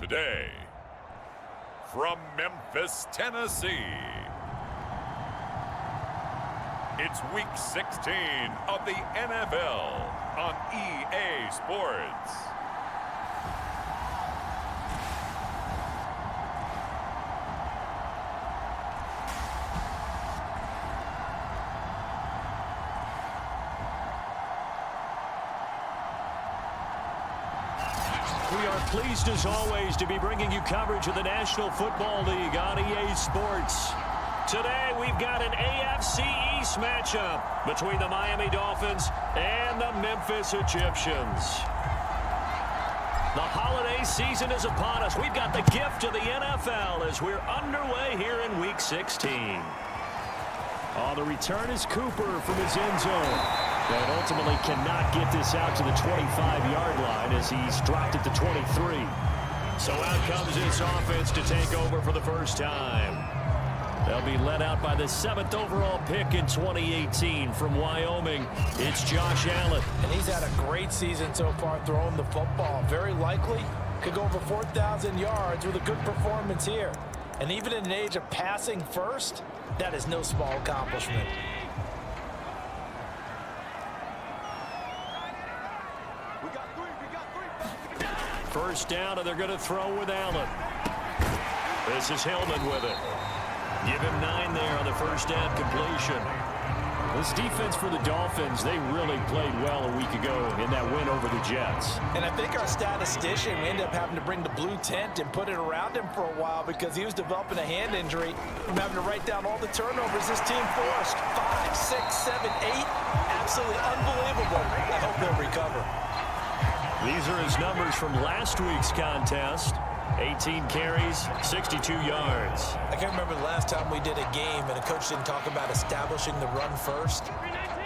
day. From Memphis, Tennessee, it's Week 16 of the NFL on EA Sports. We are pleased as always to be bringing you coverage of the National Football League on EA Sports. Today we've got an AFC East matchup between the Miami Dolphins and the Memphis Egyptians. The holiday season is upon us. We've got the gift of the NFL as we're underway here in Week 16. Oh, the return is Cooper from his end zone. But ultimately cannot get this out to the 25-yard line as he's dropped it to 23. So out comes this offense to take over for the first time. They'll be led out by the 7th overall pick in 2018 from Wyoming. It's Josh Allen. And he's had a great season so far throwing the football. Very likely could go over 4,000 yards with a good performance here. And even in an age of passing first, that is no small accomplishment. First down, and they're going to throw with Allen. This is Hillman with it. Give him 9 there on the first down completion. This defense for the Dolphins, they really played well a week ago in that win over the Jets. And I think our statistician ended up having to bring the blue tent and put it around him for a while because he was developing a hand injury from having to write down all the turnovers this team forced. 5, 6, 7, 8. Absolutely unbelievable. I hope they'll recover. These are his numbers from last week's contest. 18 carries, 62 yards. I can't remember the last time we did a game and a coach didn't talk about establishing the run first.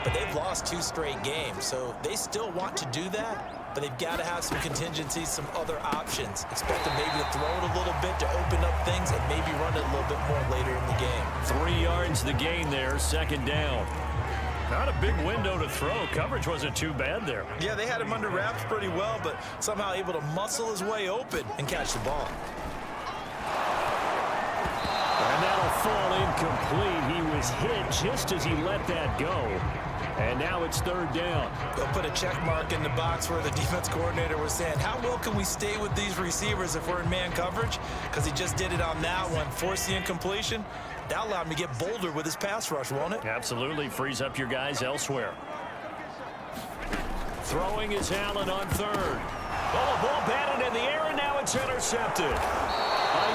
But they've lost 2 straight games, so they still want to do that. But they've got to have some contingencies, some other options. Expect them maybe to throw it a little bit to open up things and maybe run it a little bit more later in the game. 3 yards the gain there, second down. Not a big window to throw. Coverage wasn't too bad there. Yeah, they had him under wraps pretty well, but somehow able to muscle his way open and catch the ball. And that'll fall incomplete. He was hit just as he let that go. And now it's third down. They'll put a check mark in the box where the defense coordinator was saying, how well can we stay with these receivers if we're in man coverage? Because he just did it on that one, forced the incompletion. That allowed him to get bolder with his pass rush, won't it? Absolutely. Frees up your guys elsewhere. Throwing is Allen on third. Oh, the ball batted in the air, and now it's intercepted.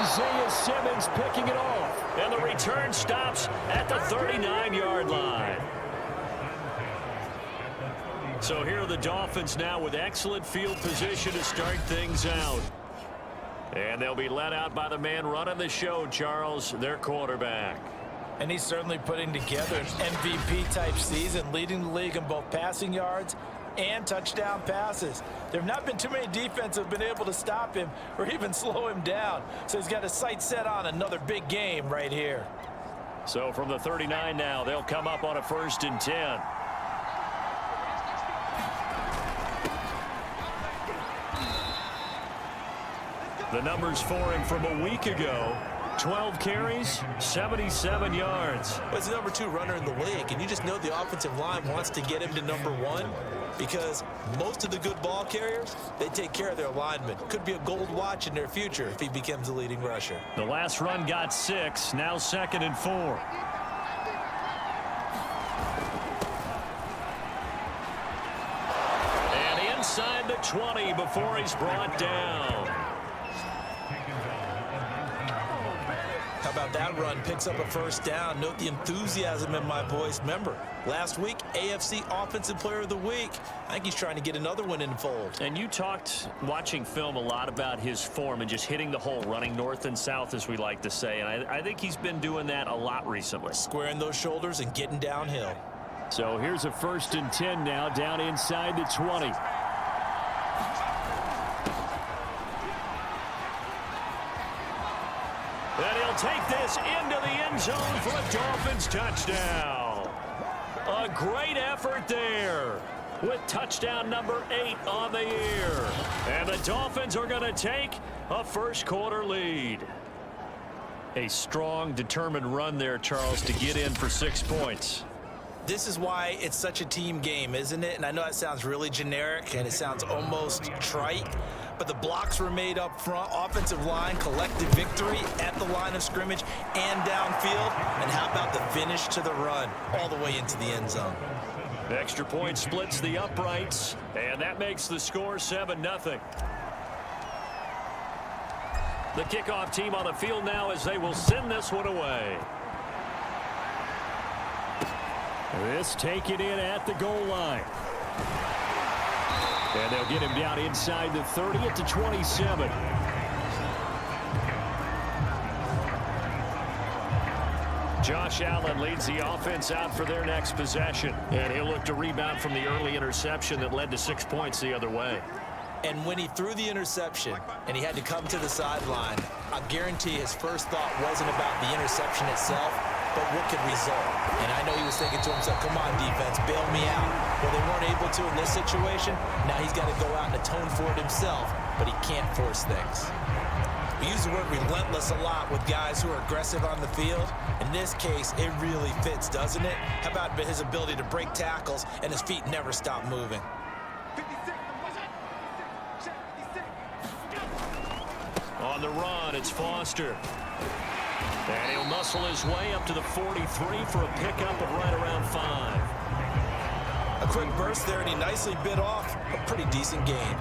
Isaiah Simmons picking it off. And the return stops at the 39-yard line. So here are the Dolphins now with excellent field position to start things out. And they'll be let out by the man running the show, Charles, their quarterback. And he's certainly putting together an MVP-type season, leading the league in both passing yards and touchdown passes. There have not been too many defenses that have been able to stop him or even slow him down. So he's got his sights set on another big game right here. So from the 39 now, they'll come up on a 1st and 10. The numbers for him from a week ago, 12 carries, 77 yards. But he's the number 2 runner in the league, and you just know the offensive line wants to get him to number 1 because most of the good ball carriers, they take care of their linemen. Could be a gold watch in their future if he becomes the leading rusher. The last run got 6, now 2nd and 4. And inside the 20 before he's brought down. How about that run? Picks up a first down. Note the enthusiasm in my voice. Remember, last week, AFC Offensive Player of the Week. I think he's trying to get another one in the fold. And you talked, watching film, a lot about his form and just hitting the hole, running north and south, as we like to say. And I think he's been doing that a lot recently. Squaring those shoulders and getting downhill. So here's a 1st and 10 now, down inside the 20. And he'll take this into the end zone for a Dolphins touchdown. A great effort there with touchdown number 8 on the year. And the Dolphins are going to take A first-quarter lead. A strong, determined run there, Charles, to get in for 6 points. This is why it's such a team game, isn't it? And I know that sounds really generic and it sounds almost trite, but the blocks were made up front, offensive line, collective victory at the line of scrimmage and downfield. And how about the finish to the run all the way into the end zone? The extra point splits the uprights, and that makes the score 7-0. The kickoff team on the field now as they will send this one away. This taken in at the goal line. And they'll get him down inside the 30 at the 27. Josh Allen leads the offense out for their next possession. And he'll look to rebound from the early interception that led to 6 points the other way. And when he threw the interception and he had to come to the sideline, I guarantee his first thought wasn't about the interception itself, but what could result. And I know he was thinking to himself, come on, defense, bail me out. Well, they weren't able to in this situation. Now he's got to go out and atone for it himself, but he can't force things. We use the word relentless a lot with guys who are aggressive on the field. In this case, it really fits, doesn't it? How about his ability to break tackles and his feet never stop moving? On the run, it's Foster. And he'll muscle his way up to the 43 for a pickup of right around 5. A quick burst there, and he nicely bit off a pretty decent gain.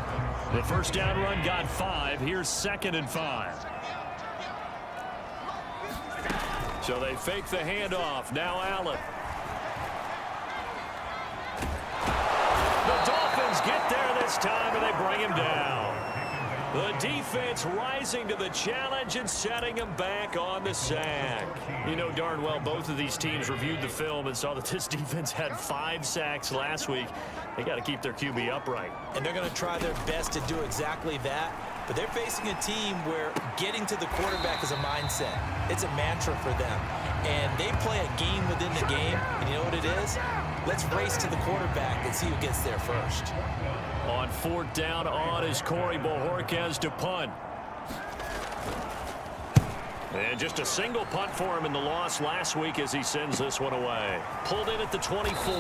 The first down run got 5. Here's 2nd and 5. So they fake the handoff. Now Allen. The Dolphins get there this time, and they bring him down. The defense rising to the challenge and setting him back on the sack. You know darn well both of these teams reviewed the film and saw that this defense had 5 sacks last week. They got to keep their QB upright. And they're going to try their best to do exactly that. But they're facing a team where getting to the quarterback is a mindset. It's a mantra for them. And they play a game within the game. And you know what it is? Let's race to the quarterback and see who gets there first. On 4th down on is Corey Bojorquez to punt. And just a single punt for him in the loss last week as he sends this one away. Pulled in at the 24.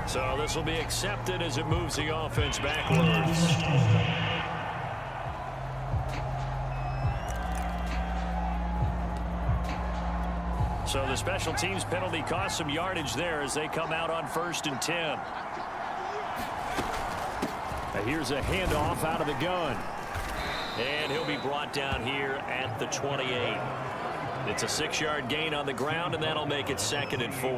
So this will be accepted as it moves the offense backwards. So the special teams penalty cost some yardage there as they come out on 1st and 10. Now here's a handoff out of the gun. And he'll be brought down here at the 28. It's a 6-yard gain on the ground, and that'll make it 2nd and 4.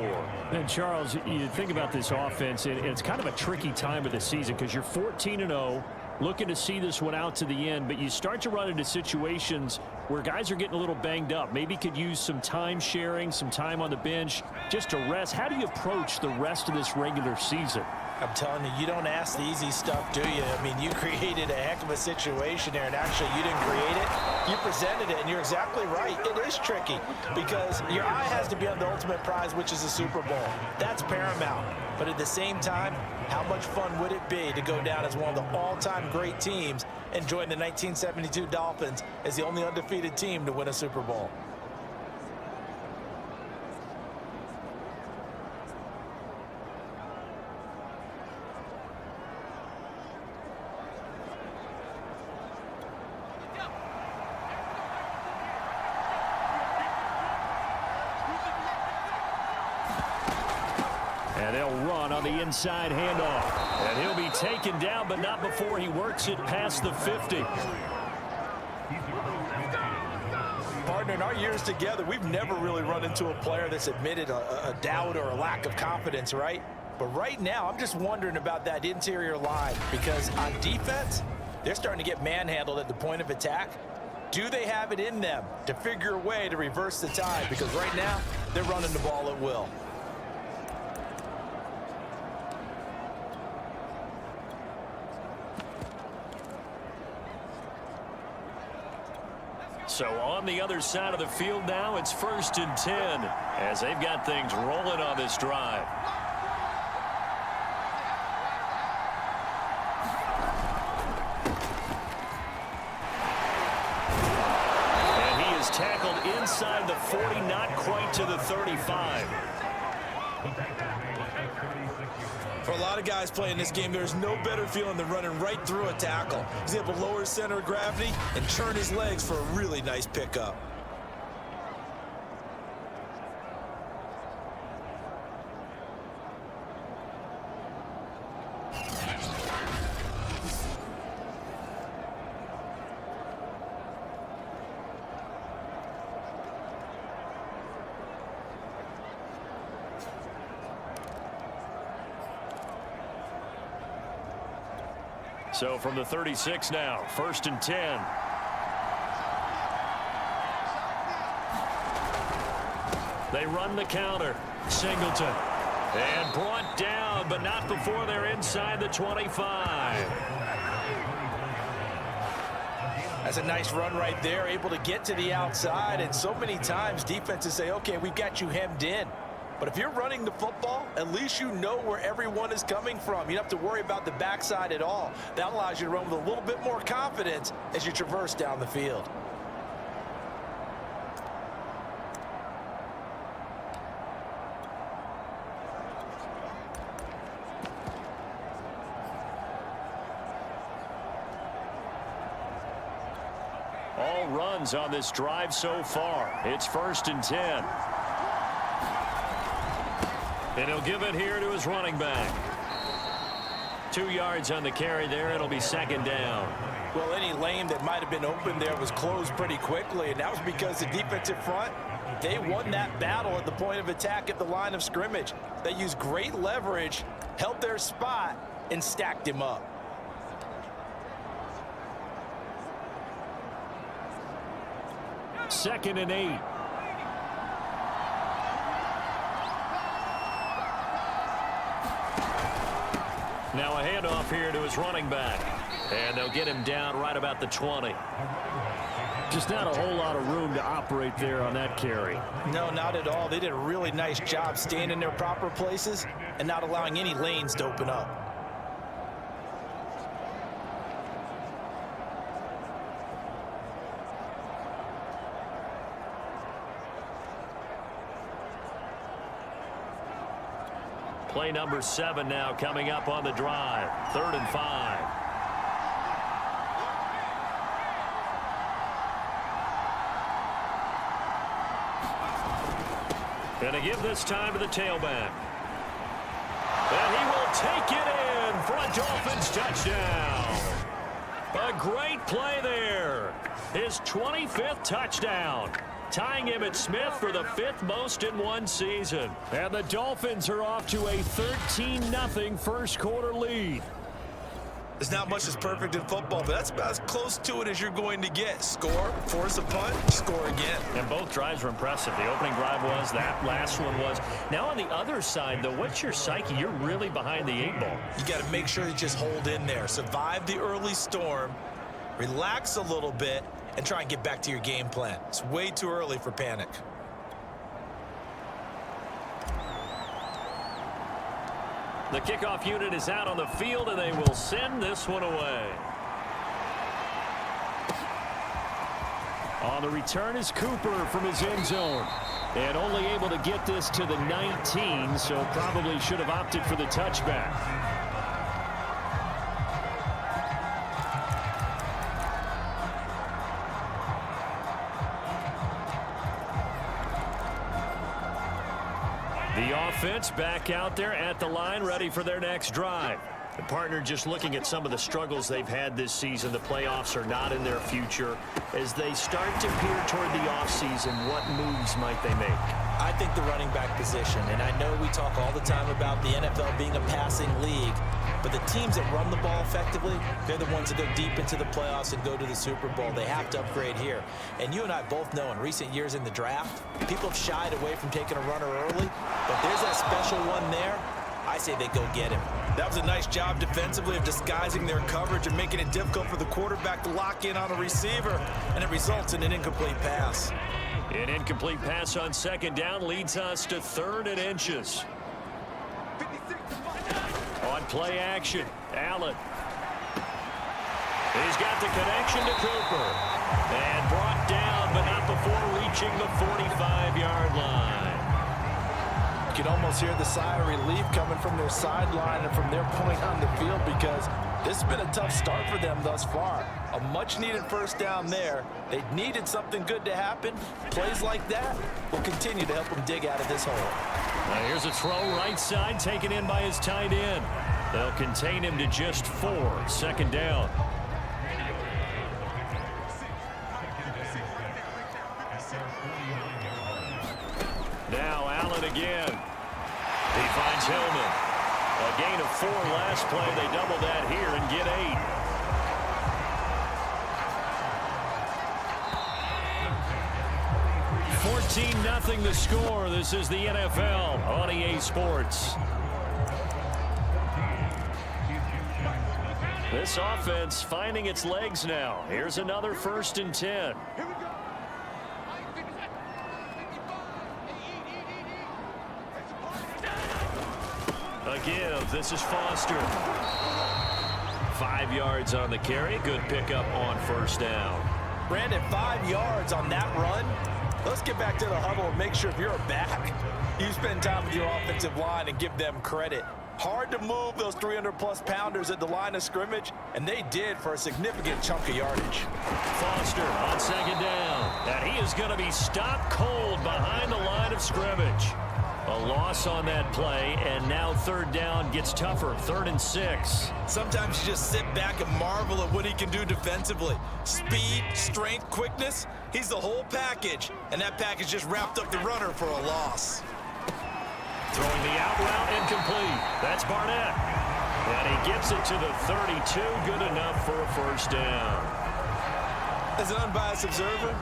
And Charles, you think about this offense, and it's kind of a tricky time of the season because you're 14-0, looking to see this one out to the end, but you start to run into situations where guys are getting a little banged up. Maybe could use some time sharing, some time on the bench just to rest. How do you approach the rest of this regular season? I'm telling you, you don't ask the easy stuff, do you? I mean, you created a heck of a situation there, and actually you didn't create it. You presented it, and you're exactly right. It is tricky because your eye has to be on the ultimate prize, which is the Super Bowl. That's paramount. But at the same time, how much fun would it be to go down as one of the all-time great teams and join the 1972 Dolphins as the only undefeated team to win a Super Bowl? And they'll run on the inside handoff. And he'll be taken down, but not before he works it past the 50. Partner, in our years together, we've never really run into a player that's admitted a doubt or a lack of confidence, right? But right now, I'm just wondering about that interior line because on defense, they're starting to get manhandled at the point of attack. Do they have it in them to figure a way to reverse the tide? Because right now, they're running the ball at will. So on the other side of the field now, it's 1st and 10 as they've got things rolling on this drive. And he is tackled inside the 40, not quite to the 35. For a lot of guys playing this game, there's no better feeling than running right through a tackle. He's able to lower his center of gravity and turn his legs for a really nice pickup. So from the 36 now, 1st and 10. They run the counter. Singleton. And brought down, but not before they're inside the 25. That's a nice run right there, able to get to the outside. And so many times defenses say, okay, we've got you hemmed in. But if you're running the football, at least you know where everyone is coming from. You don't have to worry about the backside at all. That allows you to run with a little bit more confidence as you traverse down the field. All runs on this drive so far. It's 1st and 10. And he'll give it here to his running back. 2 yards on the carry there. It'll be 2nd down. Well, any lane that might have been open there was closed pretty quickly, and that was because the defensive front, they won that battle at the point of attack at the line of scrimmage. They used great leverage, held their spot, and stacked him up. Second and 8. Now a handoff here to his running back. And they'll get him down right about the 20. Just not a whole lot of room to operate there on that carry. No, not at all. They did a really nice job staying in their proper places and not allowing any lanes to open up. Play number 7 now coming up on the drive. 3rd and 5. And a give this time to the tailback. And he will take it in for a Dolphins touchdown. A great play there. His 25th touchdown. Tying Emmitt Smith for the 5th most in one season. And the Dolphins are off to a 13-0 first quarter lead. There's not much that's perfect in football, but that's about as close to it as you're going to get. Score, force a punt, score again. And both drives were impressive. The opening drive was, that last one was. Now on the other side, though, what's your psyche? You're really behind the 8 ball. You got to make sure you just hold in there. Survive the early storm, relax a little bit, and try and get back to your game plan. It's way too early for panic. The kickoff unit is out on the field, and they will send this one away. On the return is Cooper from his end zone. And only able to get this to the 19, so probably should have opted for the touchback. The offense back out there at the line, ready for their next drive. The partner just looking at some of the struggles they've had this season. The playoffs are not in their future. As they start to peer toward the offseason, what moves might they make? I think the running back position, and I know we talk all the time about the NFL being a passing league, but the teams that run the ball effectively, they're the ones that go deep into the playoffs and go to the Super Bowl. They have to upgrade here. And you and I both know in recent years in the draft, people have shied away from taking a runner early, but there's that special one there. I say they go get him. That was a nice job defensively of disguising their coverage and making it difficult for the quarterback to lock in on a receiver, and it results in an incomplete pass. An incomplete pass on second down leads us to 3rd and inches. On play action, Allen. He's got the connection to Cooper. And brought down, but not before reaching the 45-yard line. You can almost hear the sigh of relief coming from their sideline and from their point on the field, because this has been a tough start for them thus far. A much-needed first down there. They needed something good to happen. Plays like that will continue to help them dig out of this hole. Now here's a throw right side, taken in by his tight end. They'll contain him to just 4. 2nd down. Now Allen again. He finds Hillman. A gain of 4 last play. They double that here and get 8. 14-0 the score. This is the NFL on EA Sports. This offense finding its legs now. Here's another 1st and 10. A give. This is Foster. 5 yards on the carry. Good pickup on 1st down. Brandon, 5 yards on that run. Let's get back to the huddle and make sure if you're a back, you spend time with your offensive line and give them credit. Hard to move those 300-plus pounders at the line of scrimmage, and they did for a significant chunk of yardage. Foster on 2nd down. And he is going to be stopped cold behind the line of scrimmage. A loss on that play, and now 3rd down gets tougher. 3rd and 6. Sometimes you just sit back and marvel at what he can do defensively. Speed, strength, quickness, he's the whole package, and that package just wrapped up the runner for a loss. Throwing the out route, incomplete. That's Barnett. And he gets it to the 32, good enough for a 1st down. As an unbiased observer,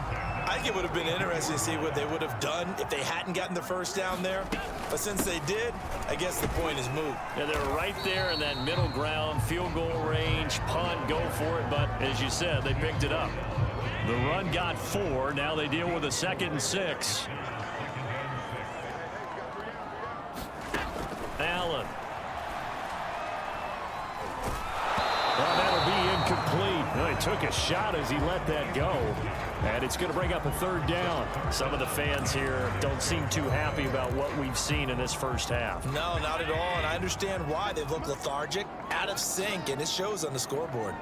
I think it would have been interesting to see what they would have done if they hadn't gotten the 1st down there. But since they did, I guess the point is moot. And they're right there in that middle ground, field goal range, punt, go for it. But as you said, they picked it up. The run got 4. Now they deal with a 2nd and 6. Allen. Well, that'll be incomplete. Well, he took a shot as he let that go. And it's going to bring up a 3rd down. Some of the fans here don't seem too happy about what we've seen in this first half. No, not at all. And I understand why. They look lethargic, out of sync, and it shows on the scoreboard.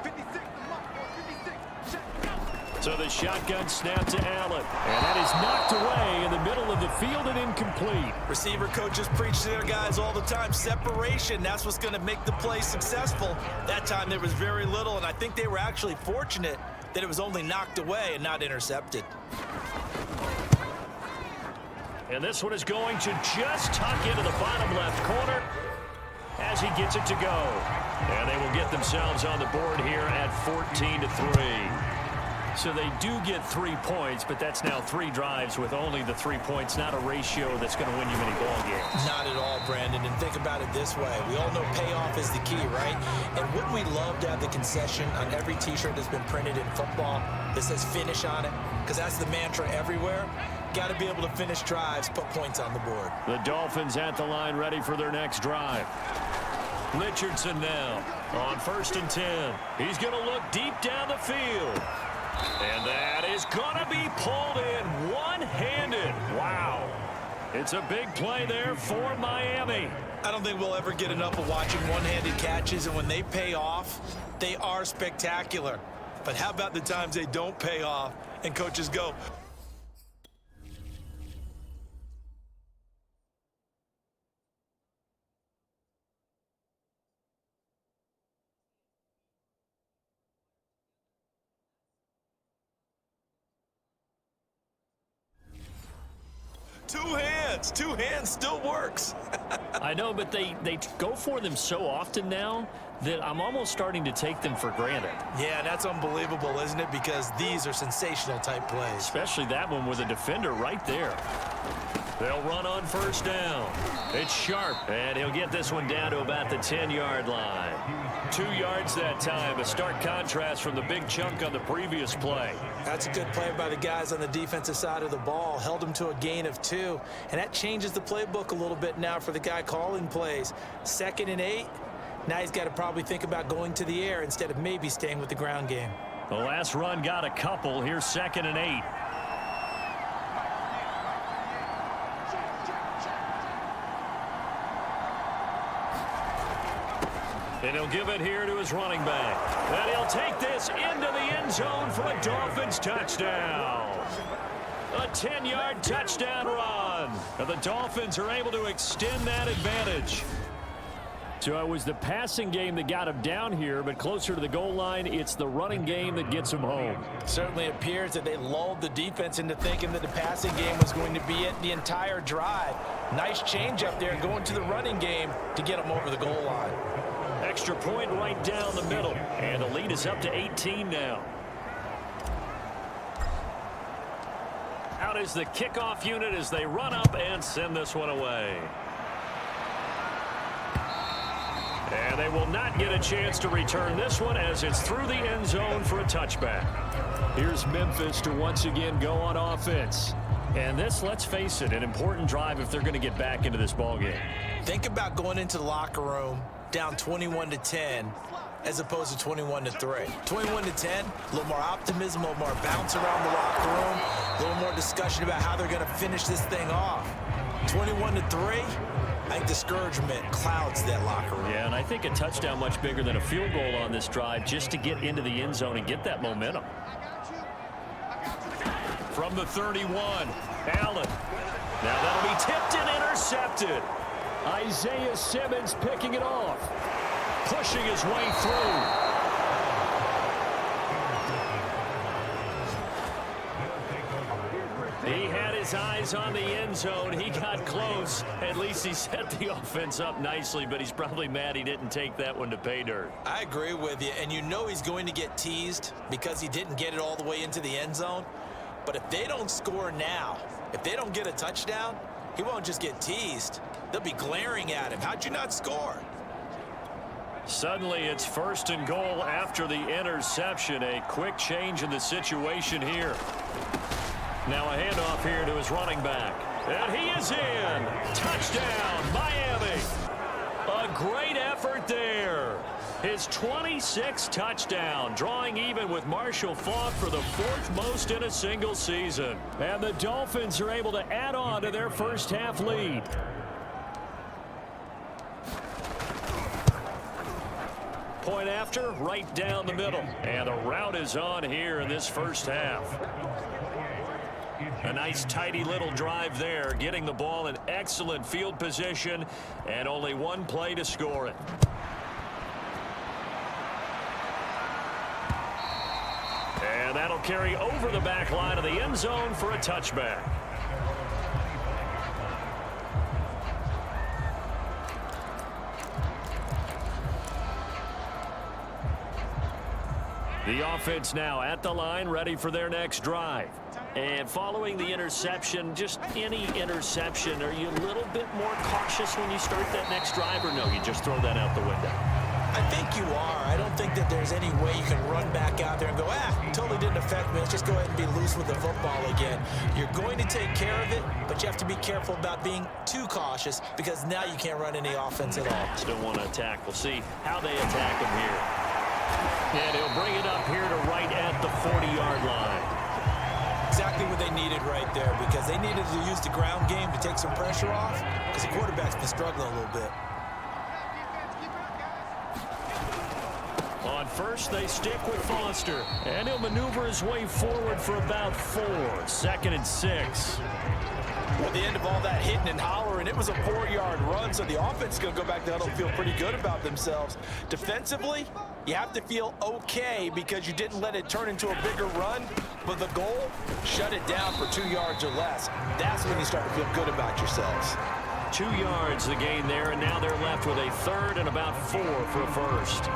So the shotgun snap to Allen. And that is knocked away in the middle of the field and incomplete. Receiver coaches preach to their guys all the time. Separation, that's what's going to make the play successful. That time there was very little, and I think they were actually fortunate that it was only knocked away and not intercepted. And this one is going to just tuck into the bottom left corner as he gets it to go. And they will get themselves on the board here at 14-3. So they do get 3 points, but that's now 3 drives with only the 3 points, not a ratio that's going to win you many ball games. Not at all, Brandon. And think about it this way. We all know payoff is the key, right? And wouldn't we love to have the concession on every T-shirt that's been printed in football that says finish on it? Because that's the mantra everywhere. Got to be able to finish drives, put points on the board. The Dolphins at the line ready for their next drive. Richardson now on 1st and 10. He's going to look deep down the field. And that is going to be pulled in one-handed. Wow. It's a big play there for Miami. I don't think we'll ever get enough of watching one-handed catches, and when they pay off, they are spectacular. But how about the times they don't pay off and coaches go, two hands still works. I know, but they go for them so often now that I'm almost starting to take them for granted. Yeah, that's unbelievable, isn't it? Because these are sensational type plays. Especially that one with a defender right there. They'll run on first down. It's Sharp, and he'll get this one down to about the 10-yard line. 2 yards that time, a stark contrast from the big chunk on the previous play. That's a good play by the guys on the defensive side of the ball. Held them to a gain of 2, and that changes the playbook a little bit now for the guy calling plays. 2nd and 8. Now he's got to probably think about going to the air instead of maybe staying with the ground game. The last run got a couple. Here's 2nd and 8. And he'll give it here to his running back. And he'll take this into the end zone for a Dolphins touchdown. A 10-yard touchdown run. And the Dolphins are able to extend that advantage. So it was the passing game that got him down here, but closer to the goal line, it's the running game that gets him home. Certainly appears that they lulled the defense into thinking that the passing game was going to be it the entire drive. Nice change up there going to the running game to get them over the goal line. Extra point right down the middle. And the lead is up to 18 now. Out is the kickoff unit as they run up and send this one away. And they will not get a chance to return this one as it's through the end zone for a touchback. Here's Memphis to once again go on offense. And this, let's face it, an important drive if they're going to get back into this ballgame. Think about going into the locker room down 21-10 as opposed to 21-3. 21-10, a little more optimism, a little more bounce around the locker room, a little more discussion about how they're going to finish this thing off. 21-3, I think discouragement clouds that locker room. Yeah, and I think a touchdown much bigger than a field goal on this drive just to get into the end zone and get that momentum. From the 31, Allen. Now that'll be tipped and intercepted. Isaiah Simmons picking it off. Pushing his way through. He had his eyes on the end zone. He got close. At least he set the offense up nicely, but he's probably mad he didn't take that one to pay dirt. I agree with you, and you know he's going to get teased because he didn't get it all the way into the end zone. But if they don't score now, if they don't get a touchdown, he won't just get teased. They'll be glaring at him. How'd you not score? Suddenly it's 1st and goal after the interception. A quick change in the situation here. Now a handoff here to his running back. And he is in. Touchdown, Miami. A great effort there. His 26th touchdown, drawing even with Marshall Faulk for the 4th most in a single season. And the Dolphins are able to add on to their first half lead. Point after, right down the middle. And the route is on here in this first half. A nice tidy little drive there, getting the ball in excellent field position and only one play to score it. And that'll carry over the back line of the end zone for a touchback. The offense now at the line, ready for their next drive. And following the interception, just any interception, are you a little bit more cautious when you start that next drive, or no, you just throw that out the window? I think you are. I don't think that there's any way you can run back out there and go, totally didn't affect me. Let's just go ahead and be loose with the football again. You're going to take care of it, but you have to be careful about being too cautious because now you can't run any offense at all. Still want to attack. We'll see how they attack him here. And he'll bring it up here to right at the 40-yard line. Exactly what they needed right there because they needed to use the ground game to take some pressure off because the quarterback's been struggling a little bit. On first, they stick with Foster. And he'll maneuver his way forward for about 4. 2nd and 6. At the end of all that hitting and hollering, it was a 4-yard run, so the offense is going to go back to huddle and feel pretty good about themselves. Defensively, you have to feel okay because you didn't let it turn into a bigger run, but the goal, shut it down for 2 yards or less. That's when you start to feel good about yourselves. 2 yards the gain there, and now they're left with a 3rd and about 4 for a first.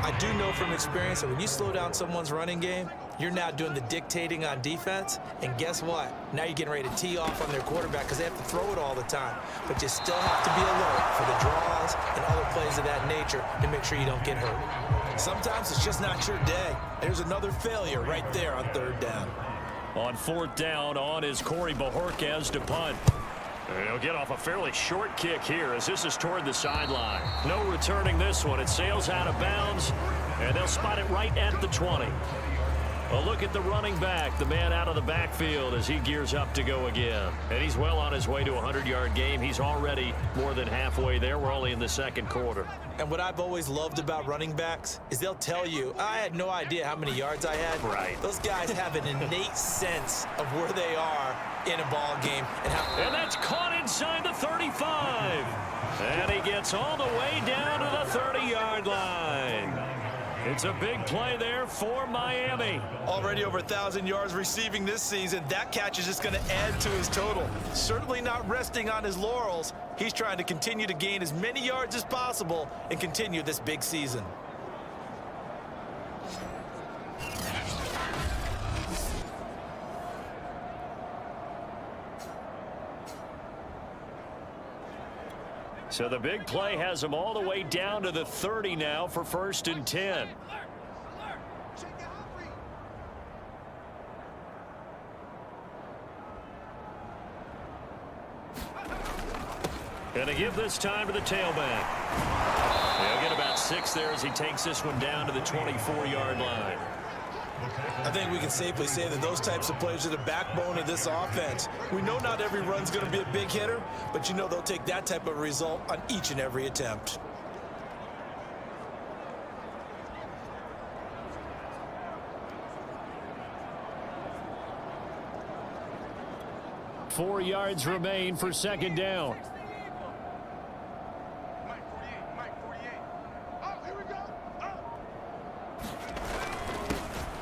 I do know from experience that when you slow down someone's running game, You're now doing the dictating on defense, and guess what? Now you're getting ready to tee off on their quarterback because they have to throw it all the time. But you still have to be alert for the draws and other plays of that nature to make sure you don't get hurt. Sometimes it's just not your day. There's another failure right there on third down. On fourth down, on is Corey Bojorquez to punt. And he'll get off a fairly short kick here as this is toward the sideline. No returning this one. It sails out of bounds, and they'll spot it right at the 20. A look at the running back, the man out of the backfield as he gears up to go again. And he's well on his way to a 100-yard game. He's already more than halfway there. We're only in the second quarter. And what I've always loved about running backs is they'll tell you, I had no idea how many yards I had. Right. Those guys have an innate sense of where they are in a ball game. And that's caught inside the 35. And he gets all the way down to the 30-yard line. It's a big play there for Miami. Already over 1,000 yards receiving this season. That catch is just going to add to his total. Certainly not resting on his laurels. He's trying to continue to gain as many yards as possible and continue this big season. So the big play has him all the way down to the 30 now for 1st and 10. Going to give this time to the tailback. He'll get about 6 there as he takes this one down to the 24-yard line. I think we can safely say that those types of plays are the backbone of this offense. We know not every run's going to be a big hitter, but you know they'll take that type of result on each and every attempt. Four yards remain for second down.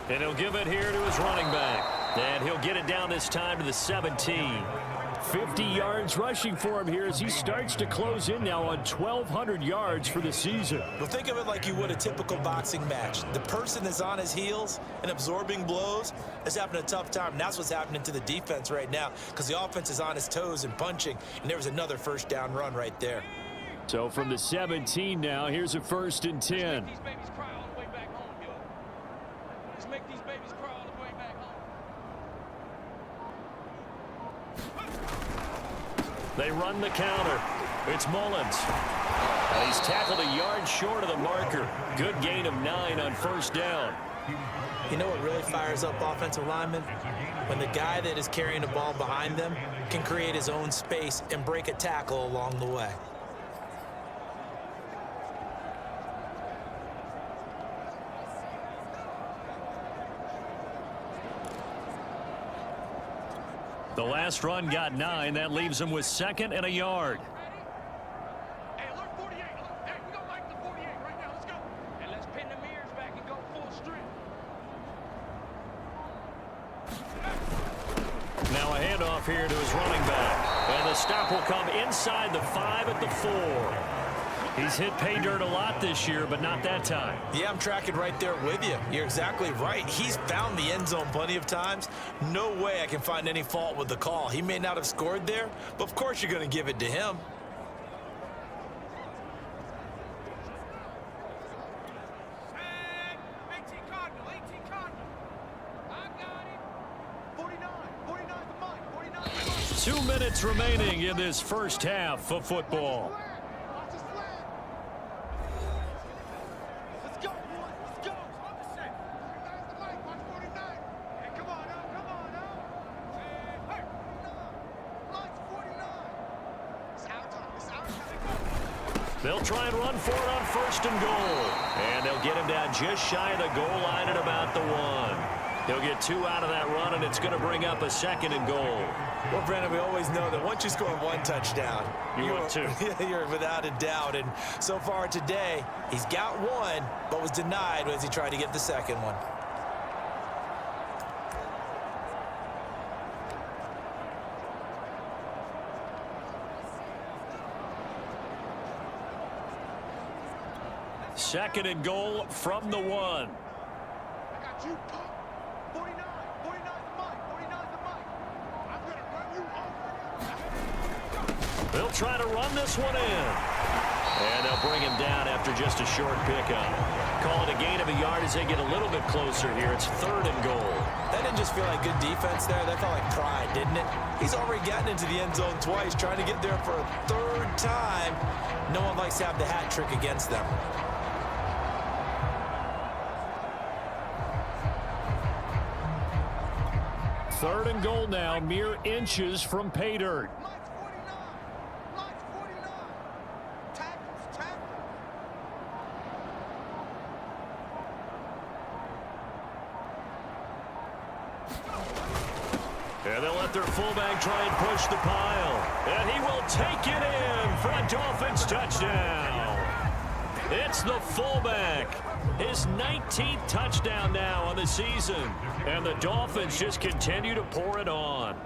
And he'll give it here to his running back. And he'll get it down this time to the 17. 50 yards rushing for him here as he starts to close in now on 1,200 yards for the season. Well, think of it like you would a typical boxing match. The person is on his heels and absorbing blows is having a tough time. And that's what's happening to the defense right now because the offense is on his toes and punching. And there was another first down run right there. So from the 17 now, here's a 1st and 10. They run the counter. It's Mullins. And he's tackled a yard short of the marker. Good gain of 9 on 1st down. You know what really fires up offensive linemen? When the guy that is carrying the ball behind them can create his own space and break a tackle along the way. The last run got 9. That leaves him with 2nd and a yard. Hey, alert 48. Hey, we don't like the 48 right now. Let's go. And let's pin the mirrors back and go full strength. Now a handoff here to his running back. And the stop will come inside the 5 at the 4. He's hit pay dirt a lot this year, but not that time. Yeah, I'm tracking right there with you. You're exactly right. He's found the end zone plenty of times. No way I can find any fault with the call. He may not have scored there, but of course you're going to give it to him. I got it. 49 the mic. 49. 2 minutes remaining in this first half of football. They'll try and run for it on 1st and goal. And they'll get him down just shy of the goal line at about the 1. He'll get 2 out of that run, and it's going to bring up a 2nd and goal. Well, Brandon, we always know that once you score 1 touchdown, You want 2. You're without a doubt. And so far today, he's got 1, but was denied as he tried to get the 2nd one. Second and goal from the 1. I got you. They'll try to run this one in. And they'll bring him down after just a short pickup. Call it a gain of a yard as they get a little bit closer here. It's 3rd and goal. That didn't just feel like good defense there. That felt like pride, didn't it? He's already gotten into the end zone twice, trying to get there for a 3rd time. No one likes to have the hat trick against them. Third and goal now, mere inches from pay dirt. Lights 49. Lights 49. Tackles, tackles. And they'll let their fullback try and push the pile. And he will take it in for a Dolphins touchdown. It's the fullback. His 19th touchdown now on the season. And the Dolphins just continue to pour it on.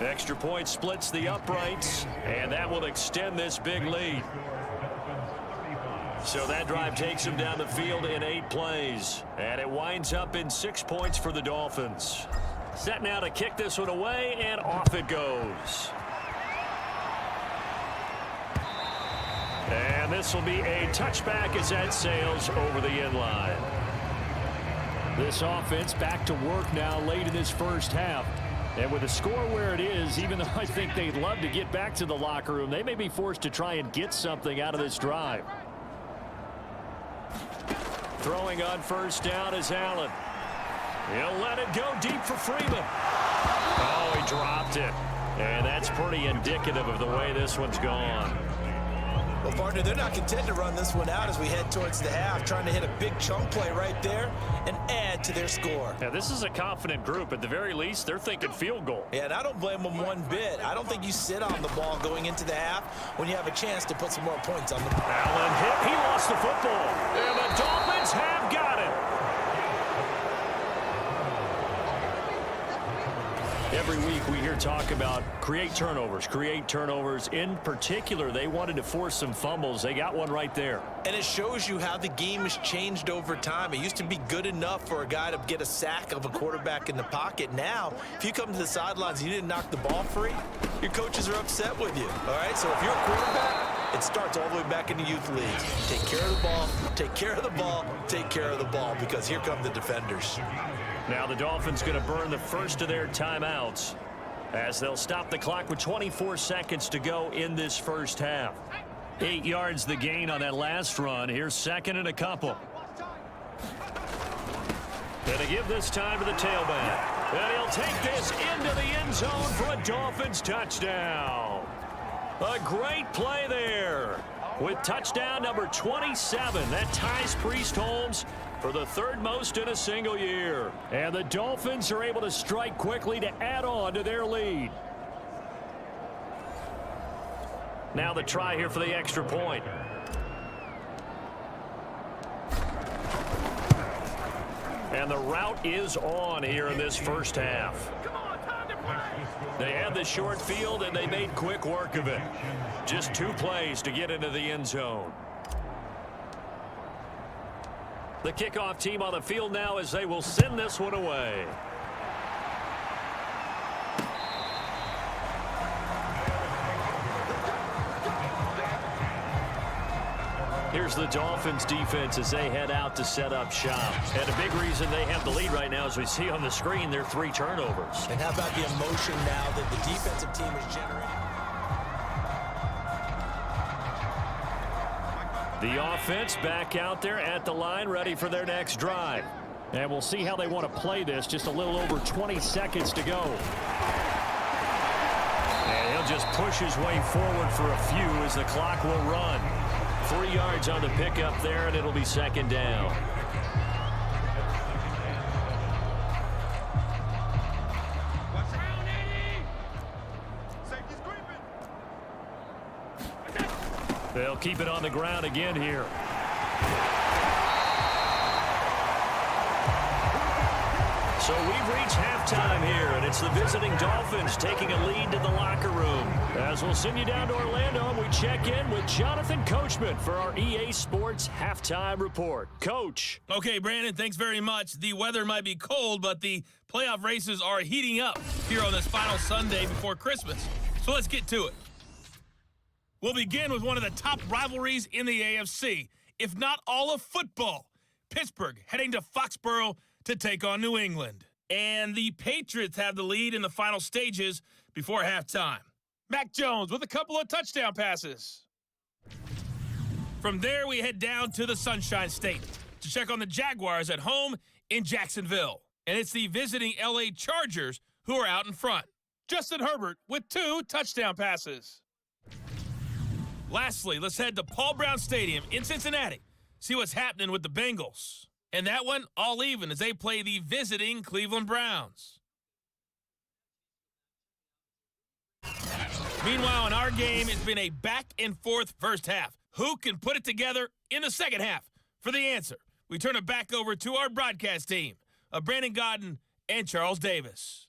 Extra point splits the uprights. And that will extend this big lead. So that drive takes him down the field in 8 plays. And it winds up in 6 points for the Dolphins. Set now to kick this one away, and off it goes. And this will be a touchback as that sails over the end line. This offense back to work now late in this first half. And with the score where it is, even though I think they'd love to get back to the locker room, they may be forced to try and get something out of this drive. Throwing on first down is Allen. He'll let it go deep for Freeman. Oh, he dropped it. And that's pretty indicative of the way this one's gone. Well, partner, they're not content to run this one out as we head towards the half, trying to hit a big chunk play right there and add to their score. Yeah, this is a confident group. At the very least, they're thinking field goal. Yeah, and I don't blame them one bit. I don't think you sit on the ball going into the half when you have a chance to put some more points on the board. Allen hit. He lost the football. And the Dolphins have got it. Every week we hear talk about create turnovers. In particular, they wanted to force some fumbles. They got one right there. And it shows you how the game has changed over time. It used to be good enough for a guy to get a sack of a quarterback in the pocket. Now, if you come to the sidelines and you didn't knock the ball free, your coaches are upset with you. All right, so if you're a quarterback, it starts all the way back in the youth leagues. Take care of the ball, take care of the ball, take care of the ball, because here come the defenders. Now the Dolphins going to burn the first of their timeouts as they'll stop the clock with 24 seconds to go in this first half. 8 yards the gain on that last run. Here's 2nd and a couple. Going to give this time to the tailback. And he'll take this into the end zone for a Dolphins touchdown. A great play there with touchdown number 27. That ties Priest Holmes for the 3rd most in a single year. And the Dolphins are able to strike quickly to add on to their lead. Now the try here for the extra point. And the route is on here in this first half. They had the short field, and they made quick work of it. Just 2 plays to get into the end zone. The kickoff team on the field now as they will send this one away. Here's the Dolphins defense as they head out to set up shop. And a big reason they have the lead right now, as we see on the screen, their 3 turnovers. And how about the emotion now that the defensive team is generating? The offense back out there at the line, ready for their next drive. And we'll see how they want to play this. Just a little over 20 seconds to go. And he'll just push his way forward for a few as the clock will run. 3 yards on the pickup there, and it'll be 2nd down. They'll keep it on the ground again here. So we've reached halftime here, and it's the visiting Dolphins taking a lead to the locker room. As we'll send you down to Orlando, we check in with Jonathan Coachman for our EA Sports Halftime Report. Coach. Okay, Brandon, thanks very much. The weather might be cold, but the playoff races are heating up here on this final Sunday before Christmas. So let's get to it. We'll begin with one of the top rivalries in the AFC, if not all of football. Pittsburgh heading to Foxborough to take on New England. And the Patriots have the lead in the final stages before halftime. Mac Jones with a couple of touchdown passes. From there, we head down to the Sunshine State to check on the Jaguars at home in Jacksonville. And it's the visiting LA Chargers who are out in front. Justin Herbert with 2 touchdown passes. Lastly, let's head to Paul Brown Stadium in Cincinnati. See what's happening with the Bengals. And that one, all even as they play the visiting Cleveland Browns. Meanwhile, in our game, it's been a back-and-forth first half. Who can put it together in the second half? For the answer, we turn it back over to our broadcast team of Brandon Godden and Charles Davis.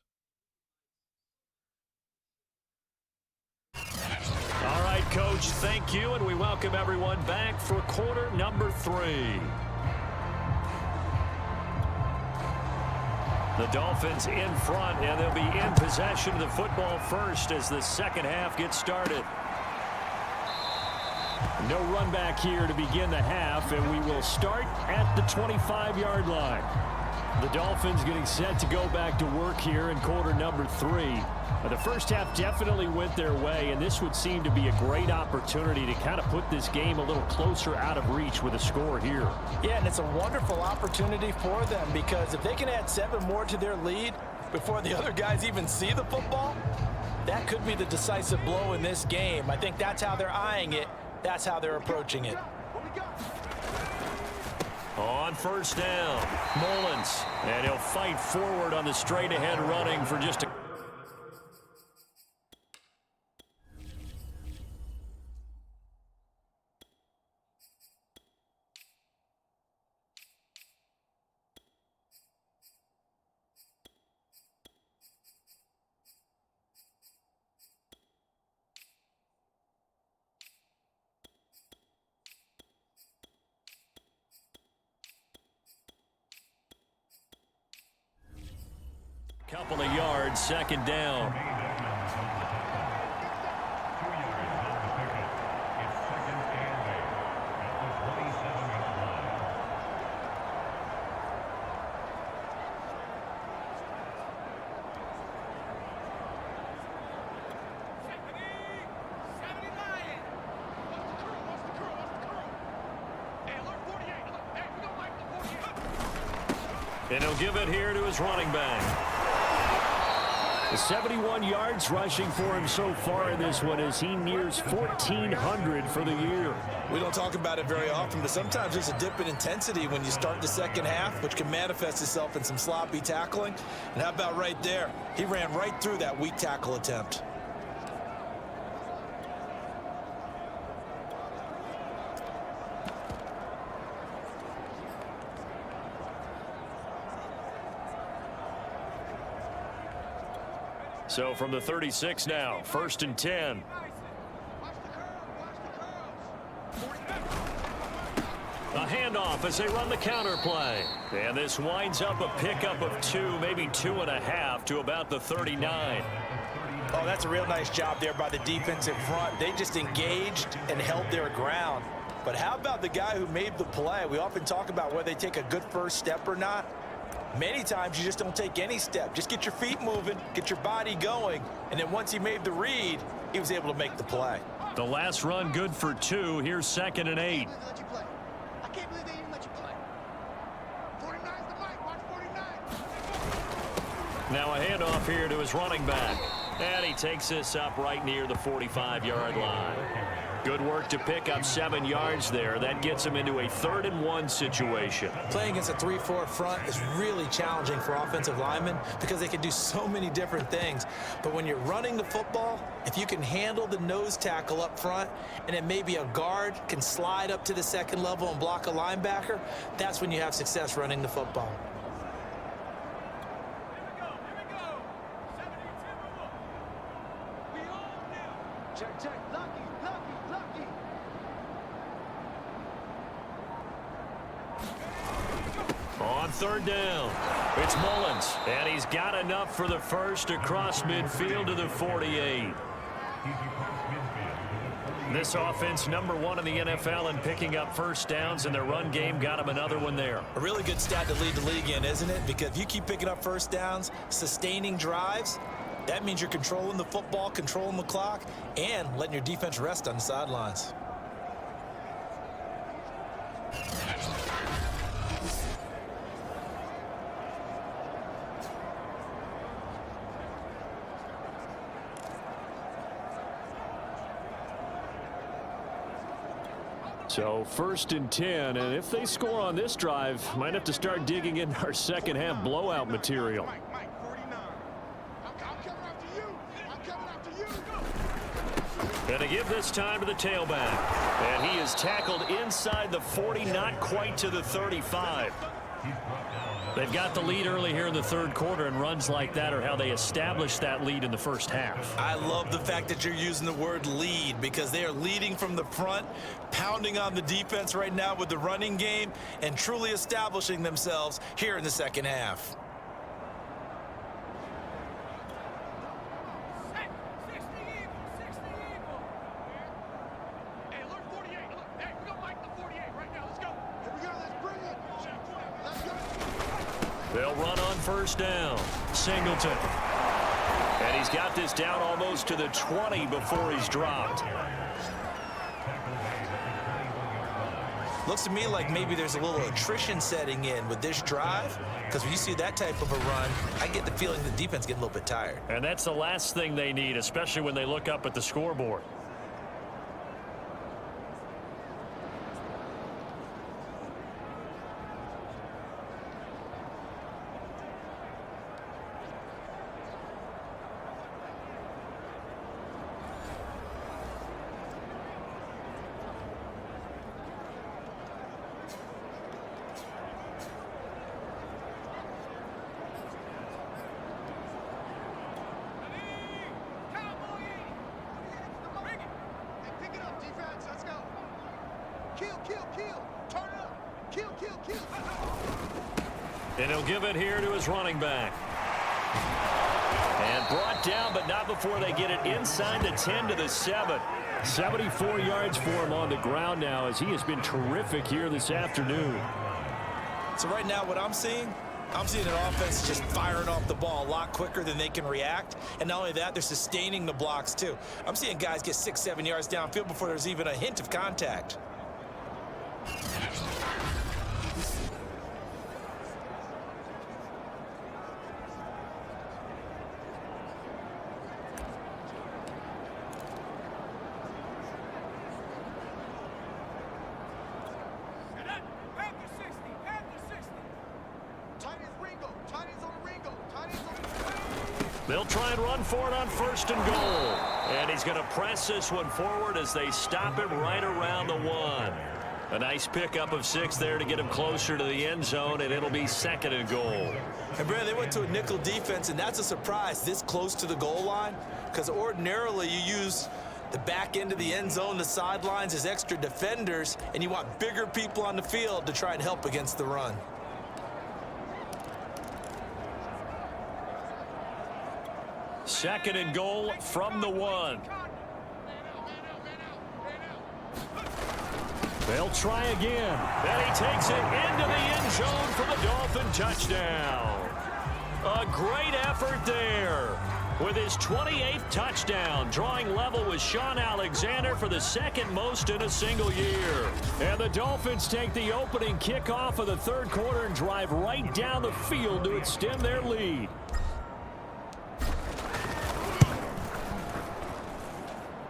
All right, Coach, thank you, and we welcome everyone back for quarter number 3. The Dolphins in front, and they'll be in possession of the football first as the second half gets started. No run back here to begin the half, and we will start at the 25-yard line. The Dolphins getting set to go back to work here in quarter number 3. The first half definitely went their way, and this would seem to be a great opportunity to kind of put this game a little closer out of reach with a score here. Yeah, and it's a wonderful opportunity for them because if they can add 7 more to their lead before the other guys even see the football, that could be the decisive blow in this game. I think that's how they're eyeing it. That's how they're approaching it. On first down, Mullins, and he'll fight forward on the straight-ahead running for just a couple of yards, second down. And he'll give it here to his running back. 71 yards rushing for him so far in this one as he nears 1,400 for the year. We don't talk about it very often, but sometimes there's a dip in intensity when you start the second half, which can manifest itself in some sloppy tackling. And how about right there? He ran right through that weak tackle attempt. So from the 36 now, 1st and 10. A handoff as they run the counter play. And this winds up a pickup of 2, maybe 2.5 to about the 39. Oh, that's a real nice job there by the defensive front. They just engaged and held their ground. But how about the guy who made the play? We often talk about whether they take a good first step or not. Many times you just don't take any step. Just get your feet moving, get your body going, and then once he made the read, he was able to make the play. The last run good for 2. Here's 2nd and 8. I can't believe they even let you play. 49's the mic. Watch 49. Now a handoff here to his running back. And he takes this up right near the 45-yard line. Good work to pick up 7 yards there. That gets him into a 3rd and 1 situation. Playing against a 3-4 front is really challenging for offensive linemen because they can do so many different things. But when you're running the football, if you can handle the nose tackle up front and then maybe a guard can slide up to the second level and block a linebacker, that's when you have success running the football. On third down, it's Mullins, and he's got enough for the first across midfield to the 48. This offense, #1 in the NFL in picking up first downs, and their run game got him another one there. A really good stat to lead the league in, isn't it? Because if you keep picking up first downs, sustaining drives, that means you're controlling the football, controlling the clock, and letting your defense rest on the sidelines. So 1st and 10, and if they score on this drive, might have to start digging in our second half blowout material. And to give this time to the tailback. And he is tackled inside the 40, not quite to the 35. They've got the lead early here in the third quarter, and runs like that are how they establish that lead in the first half. I love the fact that you're using the word lead, because they are leading from the front, pounding on the defense right now with the running game, and truly establishing themselves here in the second half. They'll run on first down. Singleton. And he's got this down almost to the 20 before he's dropped. Looks to me like maybe there's a little attrition setting in with this drive, because when you see that type of a run, I get the feeling the defense getting a little bit tired. And that's the last thing they need, especially when they look up at the scoreboard. And he'll give it here to his running back. And brought down, but not before they get it inside the 10 to the 7. 74 yards for him on the ground now, as he has been terrific here this afternoon. So right now what I'm seeing an offense just firing off the ball a lot quicker than they can react. And not only that, they're sustaining the blocks too. I'm seeing guys get 6-7 yards downfield before there's even a hint of contact. They'll try and run for it on 1st and goal. And he's going to press this one forward as they stop him right around the 1. A nice pickup of 6 there to get him closer to the end zone, and it'll be 2nd and goal. And Brad, they went to a nickel defense, and that's a surprise this close to the goal line, because ordinarily you use the back end of the end zone, the sidelines, as extra defenders, and you want bigger people on the field to try and help against the run. Second and goal from the 1. They'll try again. And he takes it into the end zone for the Dolphin touchdown. A great effort there with his 28th touchdown, drawing level with Sean Alexander for the 2nd most in a single year. And the Dolphins take the opening kickoff of the third quarter and drive right down the field to extend their lead.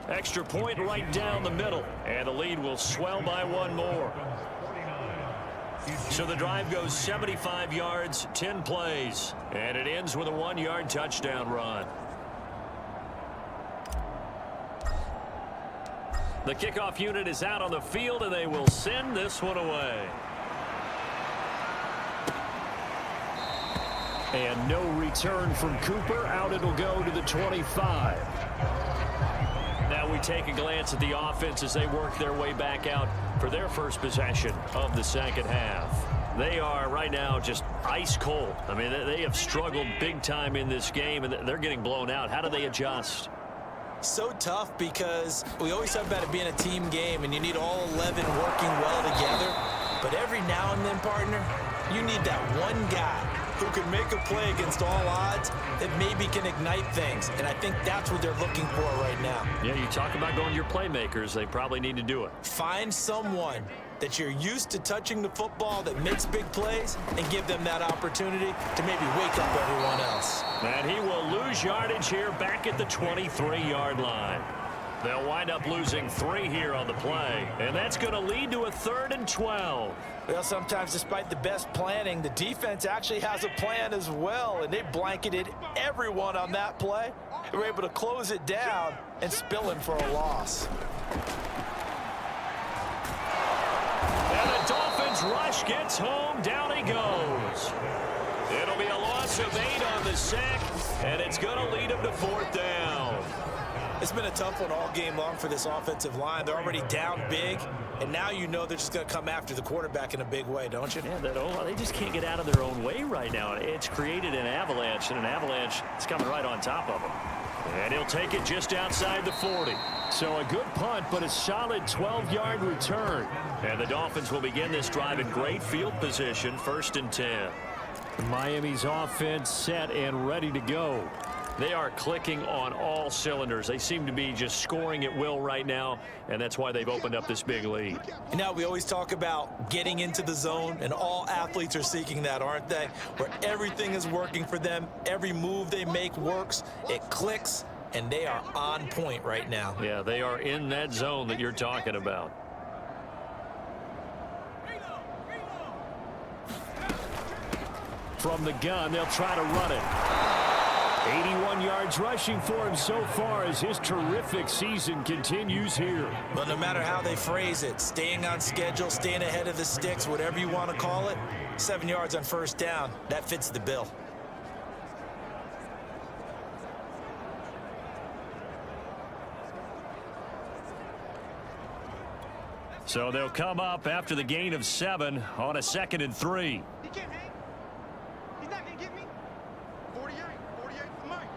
Extra point right down the middle, and the lead will swell by 1 more. So the drive goes 75 yards, 10 plays, and it ends with a 1-yard touchdown run. The kickoff unit is out on the field, and they will send this one away. And no return from Cooper. Out it'll go to the 25. Now we take a glance at the offense as they work their way back out for their first possession of the second half. They are right now just ice cold. I mean, they have struggled big time in this game, and they're getting blown out. How do they adjust? So tough because we always talk about it being a team game, and you need all 11 working well together. But every now and then, partner, you need that one guy who can make a play against all odds that maybe can ignite things. And I think that's what they're looking for right now. Yeah, you talk about going to your playmakers. They probably need to do it. Find someone that you're used to touching the football that makes big plays and give them that opportunity to maybe wake up everyone else. And he will lose yardage here back at the 23-yard line. They'll wind up losing 3 here on the play, and that's going to lead to a 3rd and 12. Well, sometimes despite the best planning, the defense actually has a plan as well, and they blanketed everyone on that play. They were able to close it down and spill him for a loss. And the Dolphins rush gets home. Down he goes. It'll be a loss of 8 on the sack, and it's going to lead him to 4th down. It's been a tough one all game long for this offensive line. They're already down big, and now you know they're just going to come after the quarterback in a big way, don't you? Yeah, they just can't get out of their own way right now. It's created an avalanche, and an avalanche is coming right on top of them. And he'll take it just outside the 40. So a good punt, but a solid 12-yard return. And the Dolphins will begin this drive in great field position, 1st and 10. Miami's offense set and ready to go. They are clicking on all cylinders. They seem to be just scoring at will right now, and that's why they've opened up this big lead. Now we always talk about getting into the zone, and all athletes are seeking that, aren't they? Where everything is working for them, every move they make works, it clicks, and they are on point right now. Yeah, they are in that zone that you're talking about. From the gun, they'll try to run it. 81 yards rushing for him so far as his terrific season continues here. But no matter how they phrase it, staying on schedule, staying ahead of the sticks, whatever you want to call it, 7 yards on 1st down, that fits the bill. So they'll come up after the gain of 7 on a 2nd and 3. He can't hang. He's not going to get me. 48 for Mike.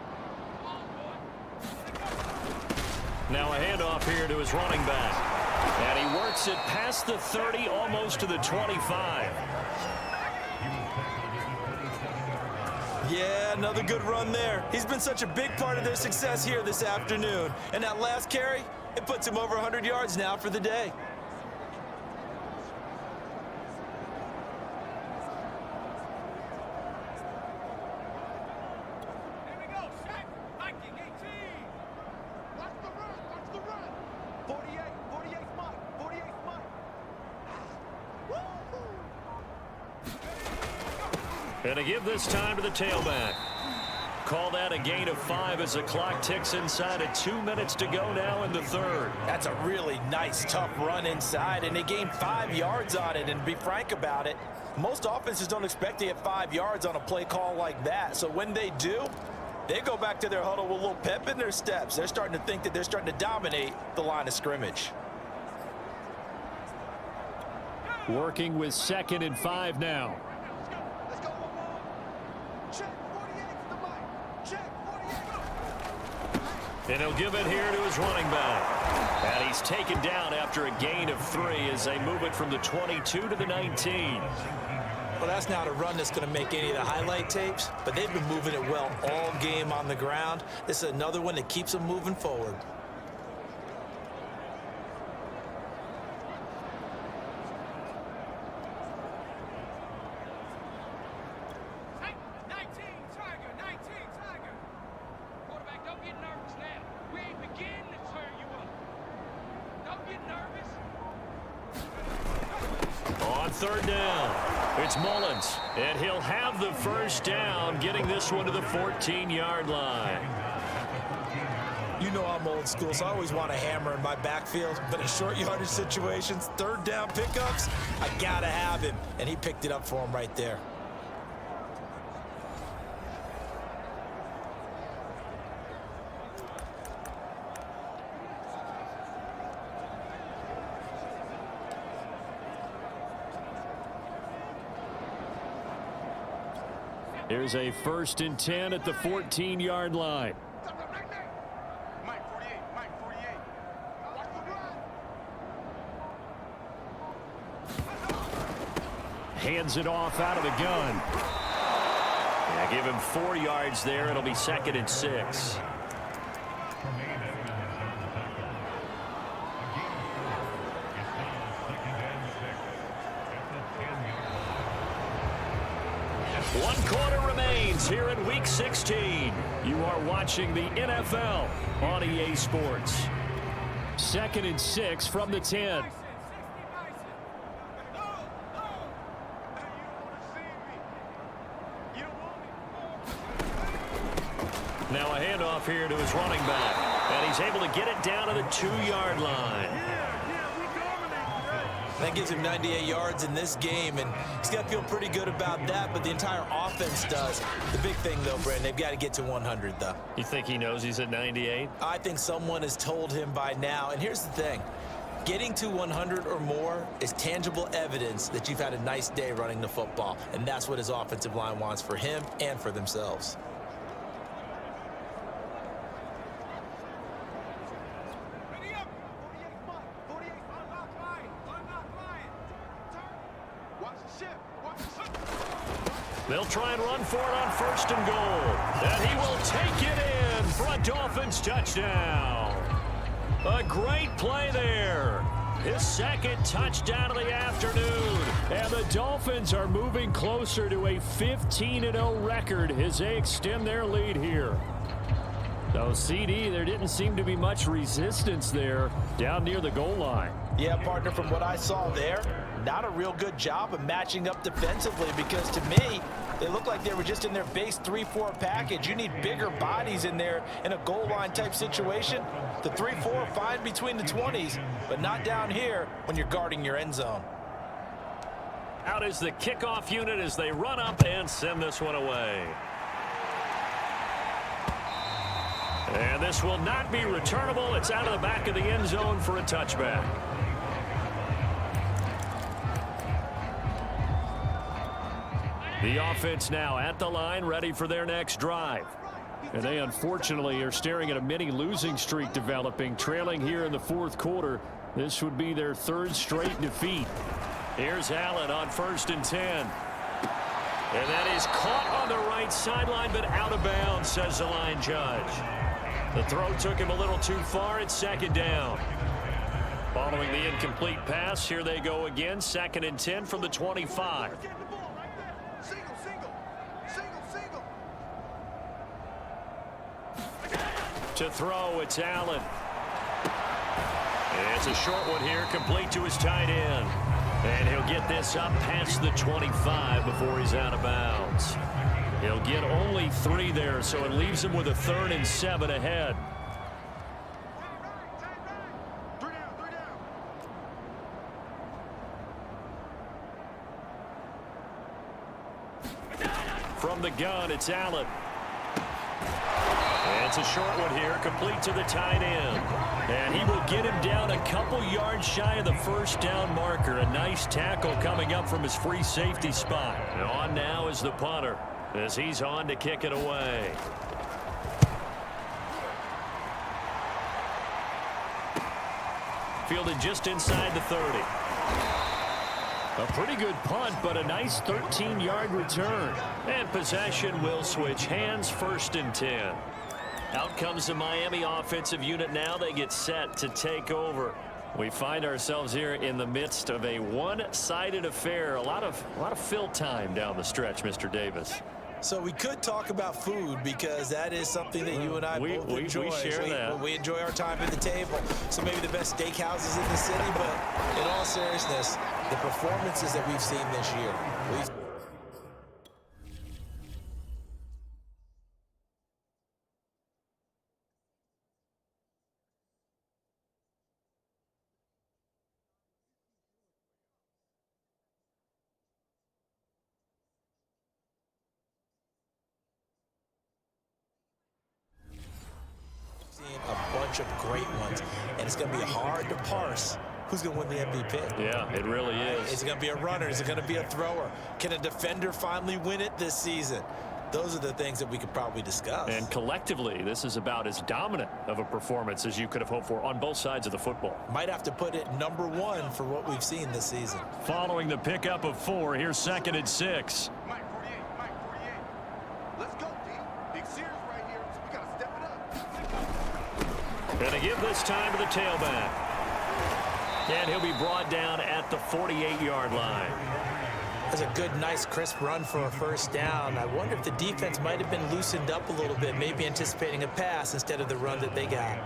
Now a handoff here to his running back. And he works it past the 30, almost to the 25. Yeah, another good run there. He's been such a big part of their success here this afternoon. And that last carry, it puts him over 100 yards now for the day. And to give this time to the tailback. Call that a gain of 5 as the clock ticks inside of 2 minutes to go now in the 3rd. That's a really nice, tough run inside, and they gained 5 yards on it. And to be frank about it, most offenses don't expect to get 5 yards on a play call like that. So when they do, they go back to their huddle with a little pep in their steps. They're starting to think that they're starting to dominate the line of scrimmage. Working with 2nd and 5 now. And he'll give it here to his running back. And he's taken down after a gain of 3 as they move it from the 22 to the 19. Well, that's not a run that's going to make any of the highlight tapes, but they've been moving it well all game on the ground. This is another one that keeps them moving forward. On 3rd down, it's Mullins, and he'll have the 1st down, getting this one to the 14-yard line. You know I'm old school, so I always want a hammer in my backfield, but in short yardage situations, 3rd down pickups, I gotta have him, and he picked it up for him right there. Here's a 1st and 10 at the 14-yard line. Mike 48, Mike 48. Watch the run. Hands it off out of the gun. Yeah, give him 4 yards there. It'll be 2nd and 6. One quarter remains here in Week 16. You are watching the NFL on EA Sports. 2nd and 6 from the 10. Now a handoff here to his running back. And he's able to get it down to the 2-yard line. That gives him 98 yards in this game, and he's got to feel pretty good about that, but the entire offense does. The big thing, though, Brandon, they've got to get to 100, though. You think he knows he's at 98? I think someone has told him by now, and here's the thing. Getting to 100 or more is tangible evidence that you've had a nice day running the football, and that's what his offensive line wants for him and for themselves. They'll try and run for it on 1st and goal. And he will take it in for a Dolphins touchdown. A great play there. His 2nd touchdown of the afternoon. And the Dolphins are moving closer to a 15-0 record as they extend their lead here. So, CD, there didn't seem to be much resistance there down near the goal line. Yeah, partner, from what I saw there, not a real good job of matching up defensively, because to me, they look like they were just in their base 3-4 package. You need bigger bodies in there in a goal line type situation. The 3-4 fine between the 20s, but not down here when you're guarding your end zone. Out is the kickoff unit as they run up and send this one away. And this will not be returnable. It's out of the back of the end zone for a touchback. The offense now at the line, ready for their next drive. And they unfortunately are staring at a mini losing streak developing, trailing here in the 4th quarter. This would be their 3rd straight defeat. Here's Allen on 1st and 10. And that is caught on the right sideline, but out of bounds, says the line judge. The throw took him a little too far. It's 2nd down. Following the incomplete pass, here they go again. 2nd and 10 from the 25. To throw, it's Allen. And it's a short one here, complete to his tight end. And he'll get this up past the 25 before he's out of bounds. He'll get only 3 there, so it leaves him with a 3rd and 7 ahead. From the gun, it's Allen. And it's a short one here, complete to the tight end. And he will get him down a couple yards shy of the 1st down marker. A nice tackle coming up from his free safety spot. And on now is the punter as he's on to kick it away. Fielded just inside the 30. A pretty good punt, but a nice 13-yard return. And possession will switch hands, 1st and 10. Out comes the Miami offensive unit now. They get set to take over. We find ourselves here in the midst of a one-sided affair. A lot of fill time down the stretch, Mr. Davis. So we could talk about food, because that is something that you and I both enjoy. We share that. We enjoy our time at the table. So maybe the best steakhouses in the city, but in all seriousness, the performances that we've seen this year, a bunch of great ones, and it's going to be hard to parse who's going to win the MVP. Yeah, it really is. Is it going to be a runner? Is it going to be a thrower? Can a defender finally win it this season? those are the things that we could probably discuss. And collectively, this is about as dominant of a performance as you could have hoped for on both sides of the football. Might have to put it number one for what we've seen this season. Following the pickup of 4, here's 2nd and 6. Mike 48, Mike 48. Let's go, D. Big series right here, so we got to step it up. And they give this time to the tailback. And he'll be brought down at the 48-yard line. That's a good, nice, crisp run for a first down. I wonder if the defense might have been loosened up a little bit, maybe anticipating a pass instead of the run that they got.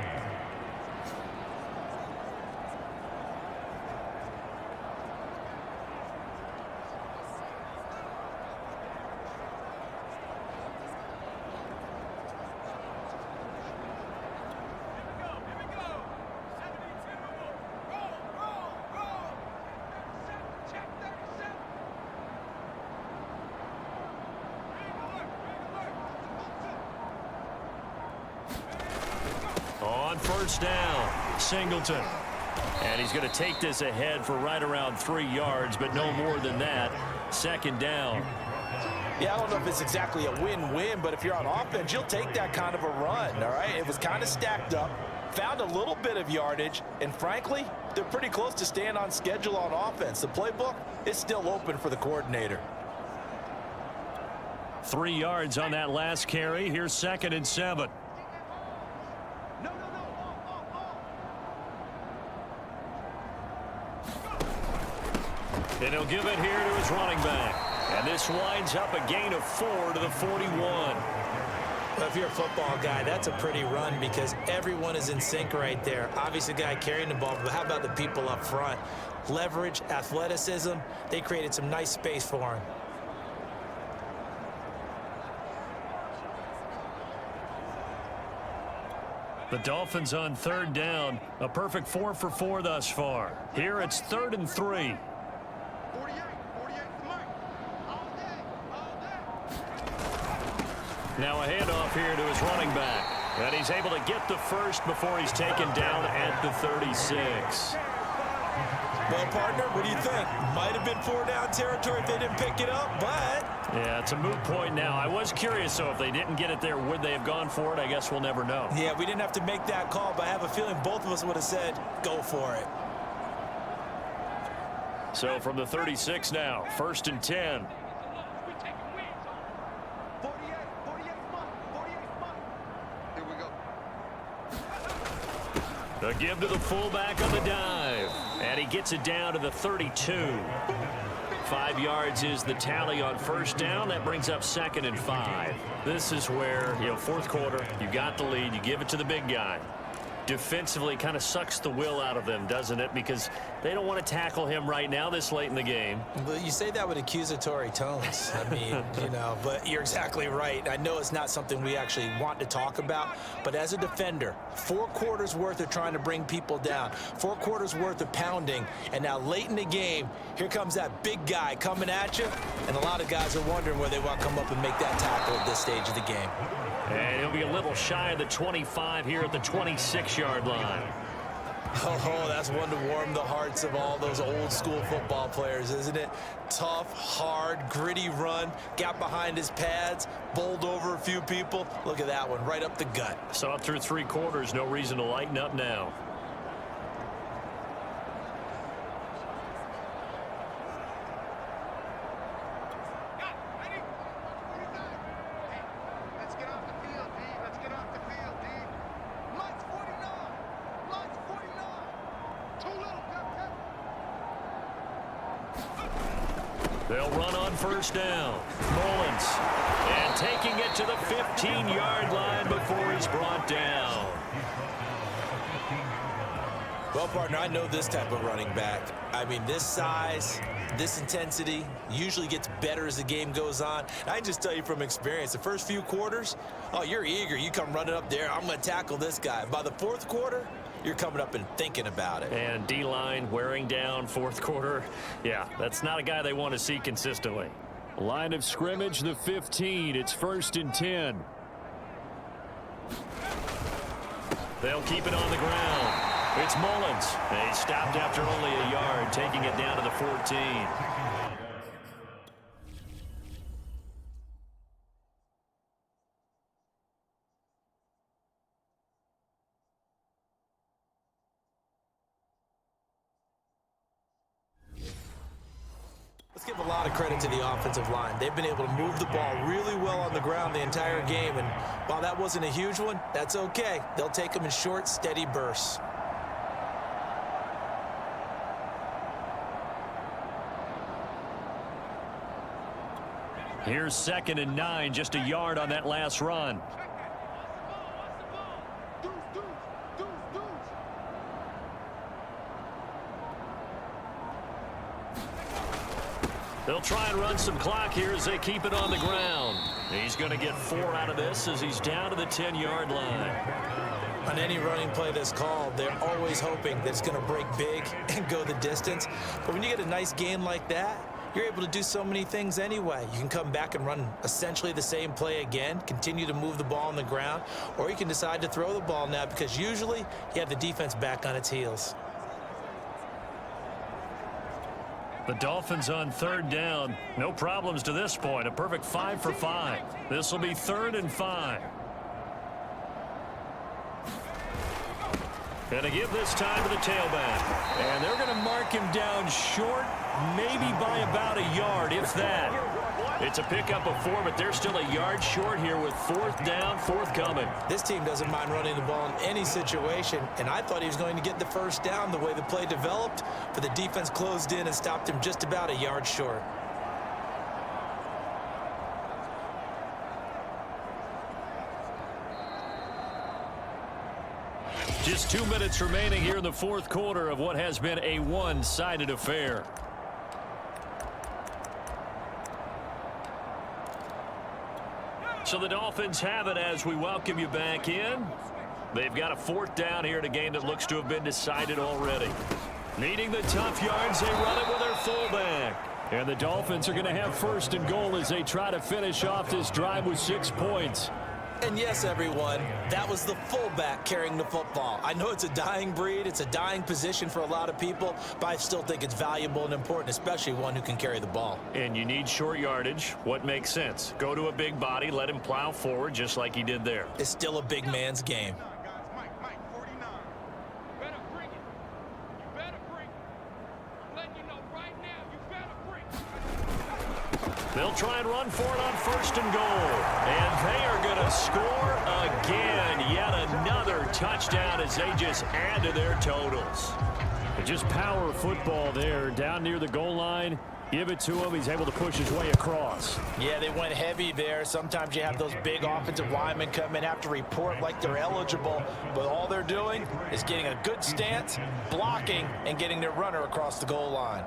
On first down, Singleton. And he's going to take this ahead for right around 3 yards, but no more than that. 2nd down. Yeah, I don't know if it's exactly a win-win, but if you're on offense, you'll take that kind of a run, all right? It was kind of stacked up, found a little bit of yardage, and frankly, they're pretty close to staying on schedule on offense. The playbook is still open for the coordinator. 3 yards on that last carry. Here's 2nd and 7. And he'll give it here to his running back. And this winds up a gain of 4 to the 41. Well, if you're a football guy, that's a pretty run because everyone is in sync right there. Obviously, the guy carrying the ball, but how about the people up front? Leverage, athleticism, they created some nice space for him. The Dolphins on 3rd down. A perfect 4 for 4 thus far. Here it's 3rd and 3. 48, 48 to Mike. All day, all day. Now a handoff here to his running back. And he's able to get the first before he's taken down at the 36. Well, partner, what do you think? Might have been 4-down territory if they didn't pick it up, but... Yeah, it's a moot point now. I was curious, so if they didn't get it there, would they have gone for it? I guess we'll never know. Yeah, we didn't have to make that call, but I have a feeling both of us would have said, go for it. So from the 36 now, 1st and 10. We taking wins on 48, 48 Mike, 48 Mike. Here we go. The give to the fullback on the dive. And he gets it down to the 32. 5 yards is the tally on first down. That brings up 2nd and 5. This is where, 4th quarter, you got the lead, you give it to the big guy. Defensively kind of sucks the will out of them, doesn't it? Because they don't want to tackle him right now this late in the game. Well, you say that with accusatory tones. I mean, but you're exactly right. I know it's not something we actually want to talk about, but as a defender, 4 quarters worth of trying to bring people down, 4 quarters worth of pounding, and now late in the game, here comes that big guy coming at you, and a lot of guys are wondering where they want to come up and make that tackle at this stage of the game. And he'll be a little shy of the 25 here at the 26-yard line. Oh, that's one to warm the hearts of all those old school football players, isn't it? Tough, hard, gritty run, got behind his pads, bowled over a few people. Look at that one, right up the gut. Saw it through 3 quarters, no reason to lighten up now. Let's get off the field, D. Let's get off the field, D. Mike's 49. Mike's 49. Too little, Captain. They'll run on first down. Mullins. And taking it to the 15-yard line before he's brought down. Well, partner, I know this type of running back. I mean, this size, this intensity usually gets better as the game goes on. I can just tell you from experience, the first few quarters, oh, you're eager. You come running up there, I'm going to tackle this guy. By the 4th quarter, you're coming up and thinking about it. And D-line wearing down 4th quarter. Yeah, that's not a guy they want to see consistently. Line of scrimmage, the 15. It's 1st and 10. They'll keep it on the ground. It's Mullins. He stopped after only a yard, taking it down to the 14. Give a lot of credit to the offensive line. They've been able to move the ball really well on the ground the entire game, and while that wasn't a huge one, that's okay. They'll take them in short, steady bursts. Here's 2nd and 9, just a yard on that last run. They'll try and run some clock here as they keep it on the ground. He's going to get 4 out of this as he's down to the 10-yard line. On any running play that's called, they're always hoping that it's going to break big and go the distance. But when you get a nice gain like that, you're able to do so many things anyway. You can come back and run essentially the same play again, continue to move the ball on the ground, or you can decide to throw the ball now because usually you have the defense back on its heels. The Dolphins on 3rd down. No problems to this point. A perfect 5 for 5. This will be 3rd and 5. Going to give this time to the tailback. And they're going to mark him down short, maybe by about a yard, if that. It's a pickup of 4, but they're still a yard short here with 4th down, forthcoming. This team doesn't mind running the ball in any situation, and I thought he was going to get the 1st down the way the play developed, but the defense closed in and stopped him just about a yard short. Just 2 minutes remaining here in the 4th quarter of what has been a one-sided affair. So the Dolphins have it as we welcome you back in. They've got a 4th down here in a game that looks to have been decided already. Needing the tough yards, they run it with their fullback. And the Dolphins are going to have 1st and goal as they try to finish off this drive with 6 points. And yes, everyone, that was the fullback carrying the football. I know it's a dying breed, it's a dying position for a lot of people, but I still think it's valuable and important, especially one who can carry the ball. And you need short yardage. What makes sense? Go to a big body, let him plow forward just like he did there. It's still a big man's game. Mike, 49. Better bring it. You better bring it. I'm letting you know right now, you better bring it. They'll try and run for it on 1st and goal. And they are going to score again. Yet another touchdown as they just add to their totals. Just power football there down near the goal line. Give it to him. He's able to push his way across. Yeah, they went heavy there. Sometimes you have those big offensive linemen come in, have to report like they're eligible, but all they're doing is getting a good stance, blocking, and getting their runner across the goal line.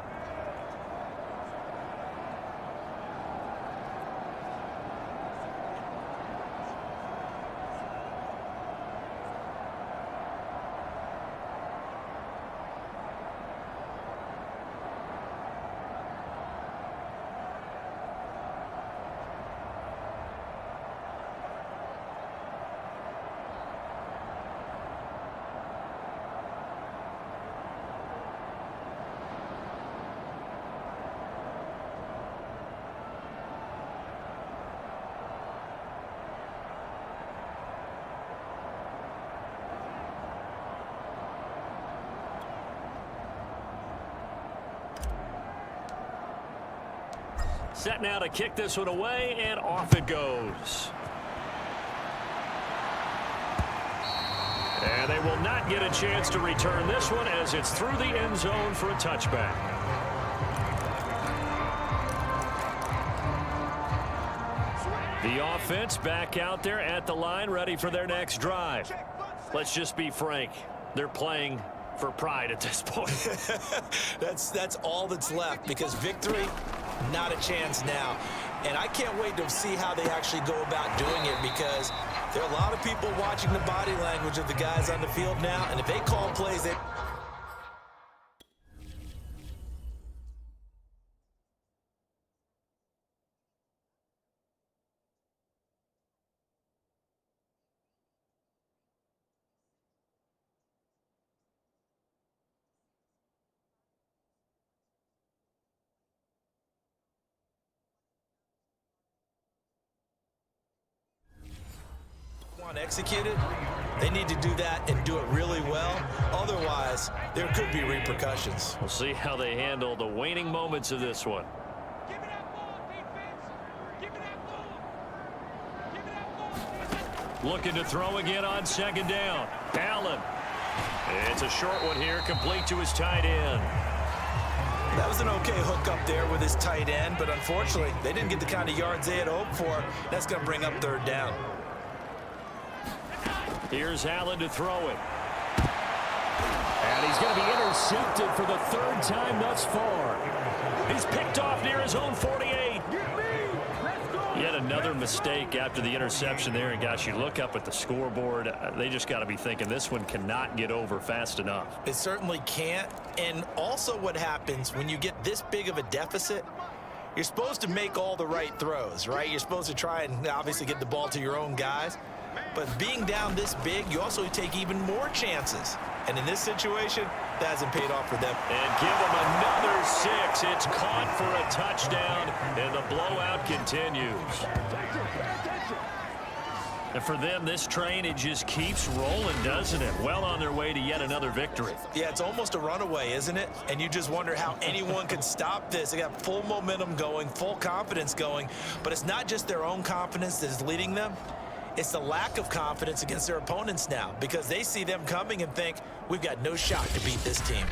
Set now to kick this one away, and off it goes. And they will not get a chance to return this one as it's through the end zone for a touchback. The offense back out there at the line, ready for their next drive. Let's just be frank. They're playing for pride at this point. That's all that's left because victory, not a chance now. And I can't wait to see how they actually go about doing it because there are a lot of people watching the body language of the guys on the field now, and if they call plays, they... executed, they need to do that and do it really well. Otherwise, there could be repercussions. We'll see how they handle the waning moments of this one. Looking to throw again on second down. Allen. It's a short one here, complete to his tight end. That was an okay hook up there with his tight end, but unfortunately, they didn't get the kind of yards they had hoped for. That's going to bring up third down. Here's Allen to throw it. And he's going to be intercepted for the third time thus far. He's picked off near his own 48. Yet another mistake after the interception there. And, gosh, you look up at the scoreboard. They just got to be thinking this one cannot get over fast enough. It certainly can't. And also what happens when you get this big of a deficit, you're supposed to make all the right throws, right? You're supposed to try and obviously get the ball to your own guys. But being down this big, you also take even more chances. And in this situation, that hasn't paid off for them. And give them another 6. It's caught for a touchdown, and the blowout continues. And for them, this train, it just keeps rolling, doesn't it? Well on their way to yet another victory. Yeah, it's almost a runaway, isn't it? And you just wonder how anyone could stop this. They got full momentum going, full confidence going. But it's not just their own confidence that is leading them. It's the lack of confidence against their opponents now, because they see them coming and think, we've got no shot to beat this team.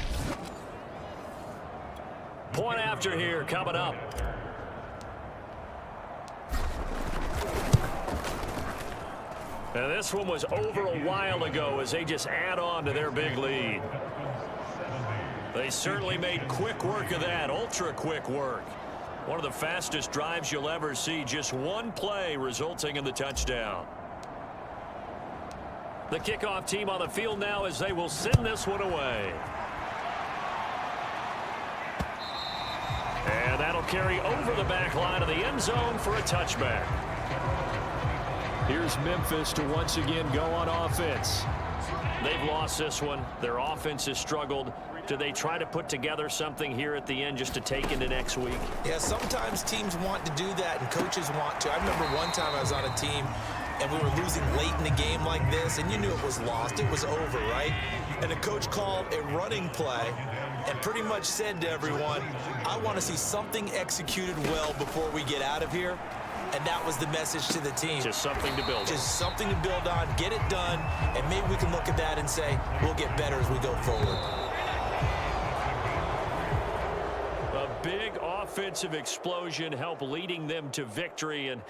Point after here coming up. And this one was over a while ago as they just add on to their big lead. They certainly made quick work of that, ultra quick work. One of the fastest drives you'll ever see, just one play resulting in the touchdown. The kickoff team on the field now as they will send this one away. And that'll carry over the back line of the end zone for a touchback. Here's Memphis to once again go on offense. They've lost this one. Their offense has struggled. Do they try to put together something here at the end just to take into next week? Yeah, sometimes teams want to do that and coaches want to. I remember one time I was on a team and we were losing late in the game like this, and you knew it was lost. It was over, right? And the coach called a running play and pretty much said to everyone, I want to see something executed well before we get out of here. And that was the message to the team. Just something to build on. Just something to build on, get it done, and maybe we can look at that and say, we'll get better as we go forward. A big offensive explosion helped leading them to victory, and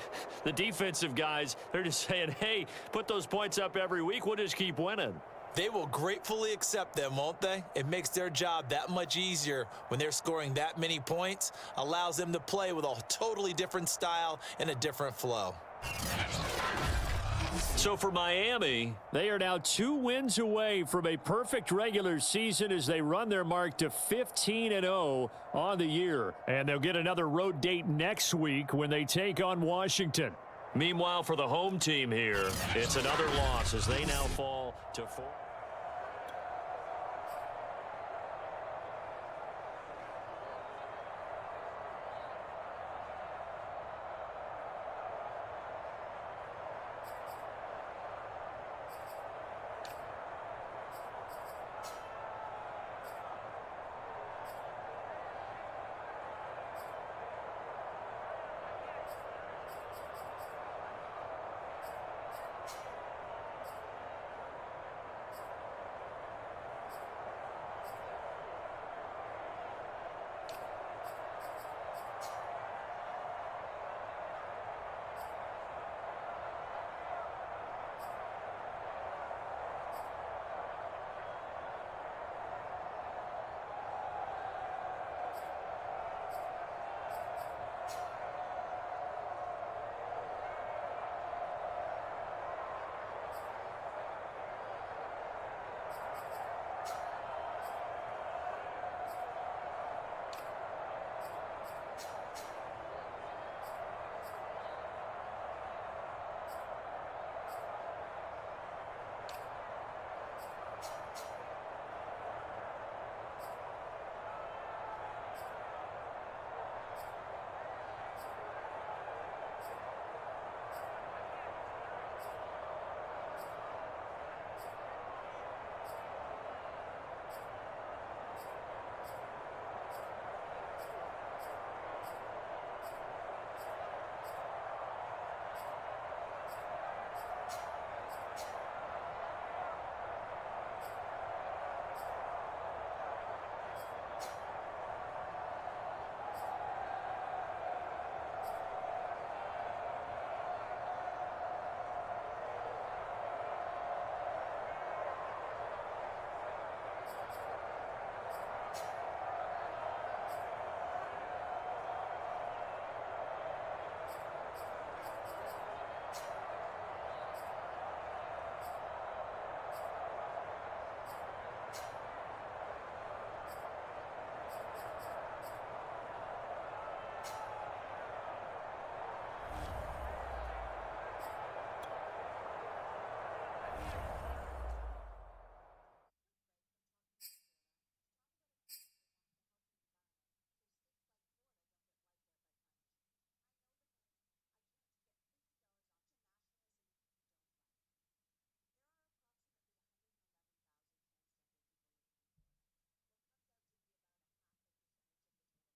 the defensive guys, they're just saying, hey, put those points up every week, we'll just keep winning. They will gratefully accept them, won't they? It makes their job that much easier when they're scoring that many points, allows them to play with a totally different style and a different flow. So for Miami, they are now 2 wins away from a perfect regular season as they run their mark to 15-0 on the year. And they'll get another road date next week when they take on Washington. meanwhile for the home team here, it's another loss as they now fall to 4.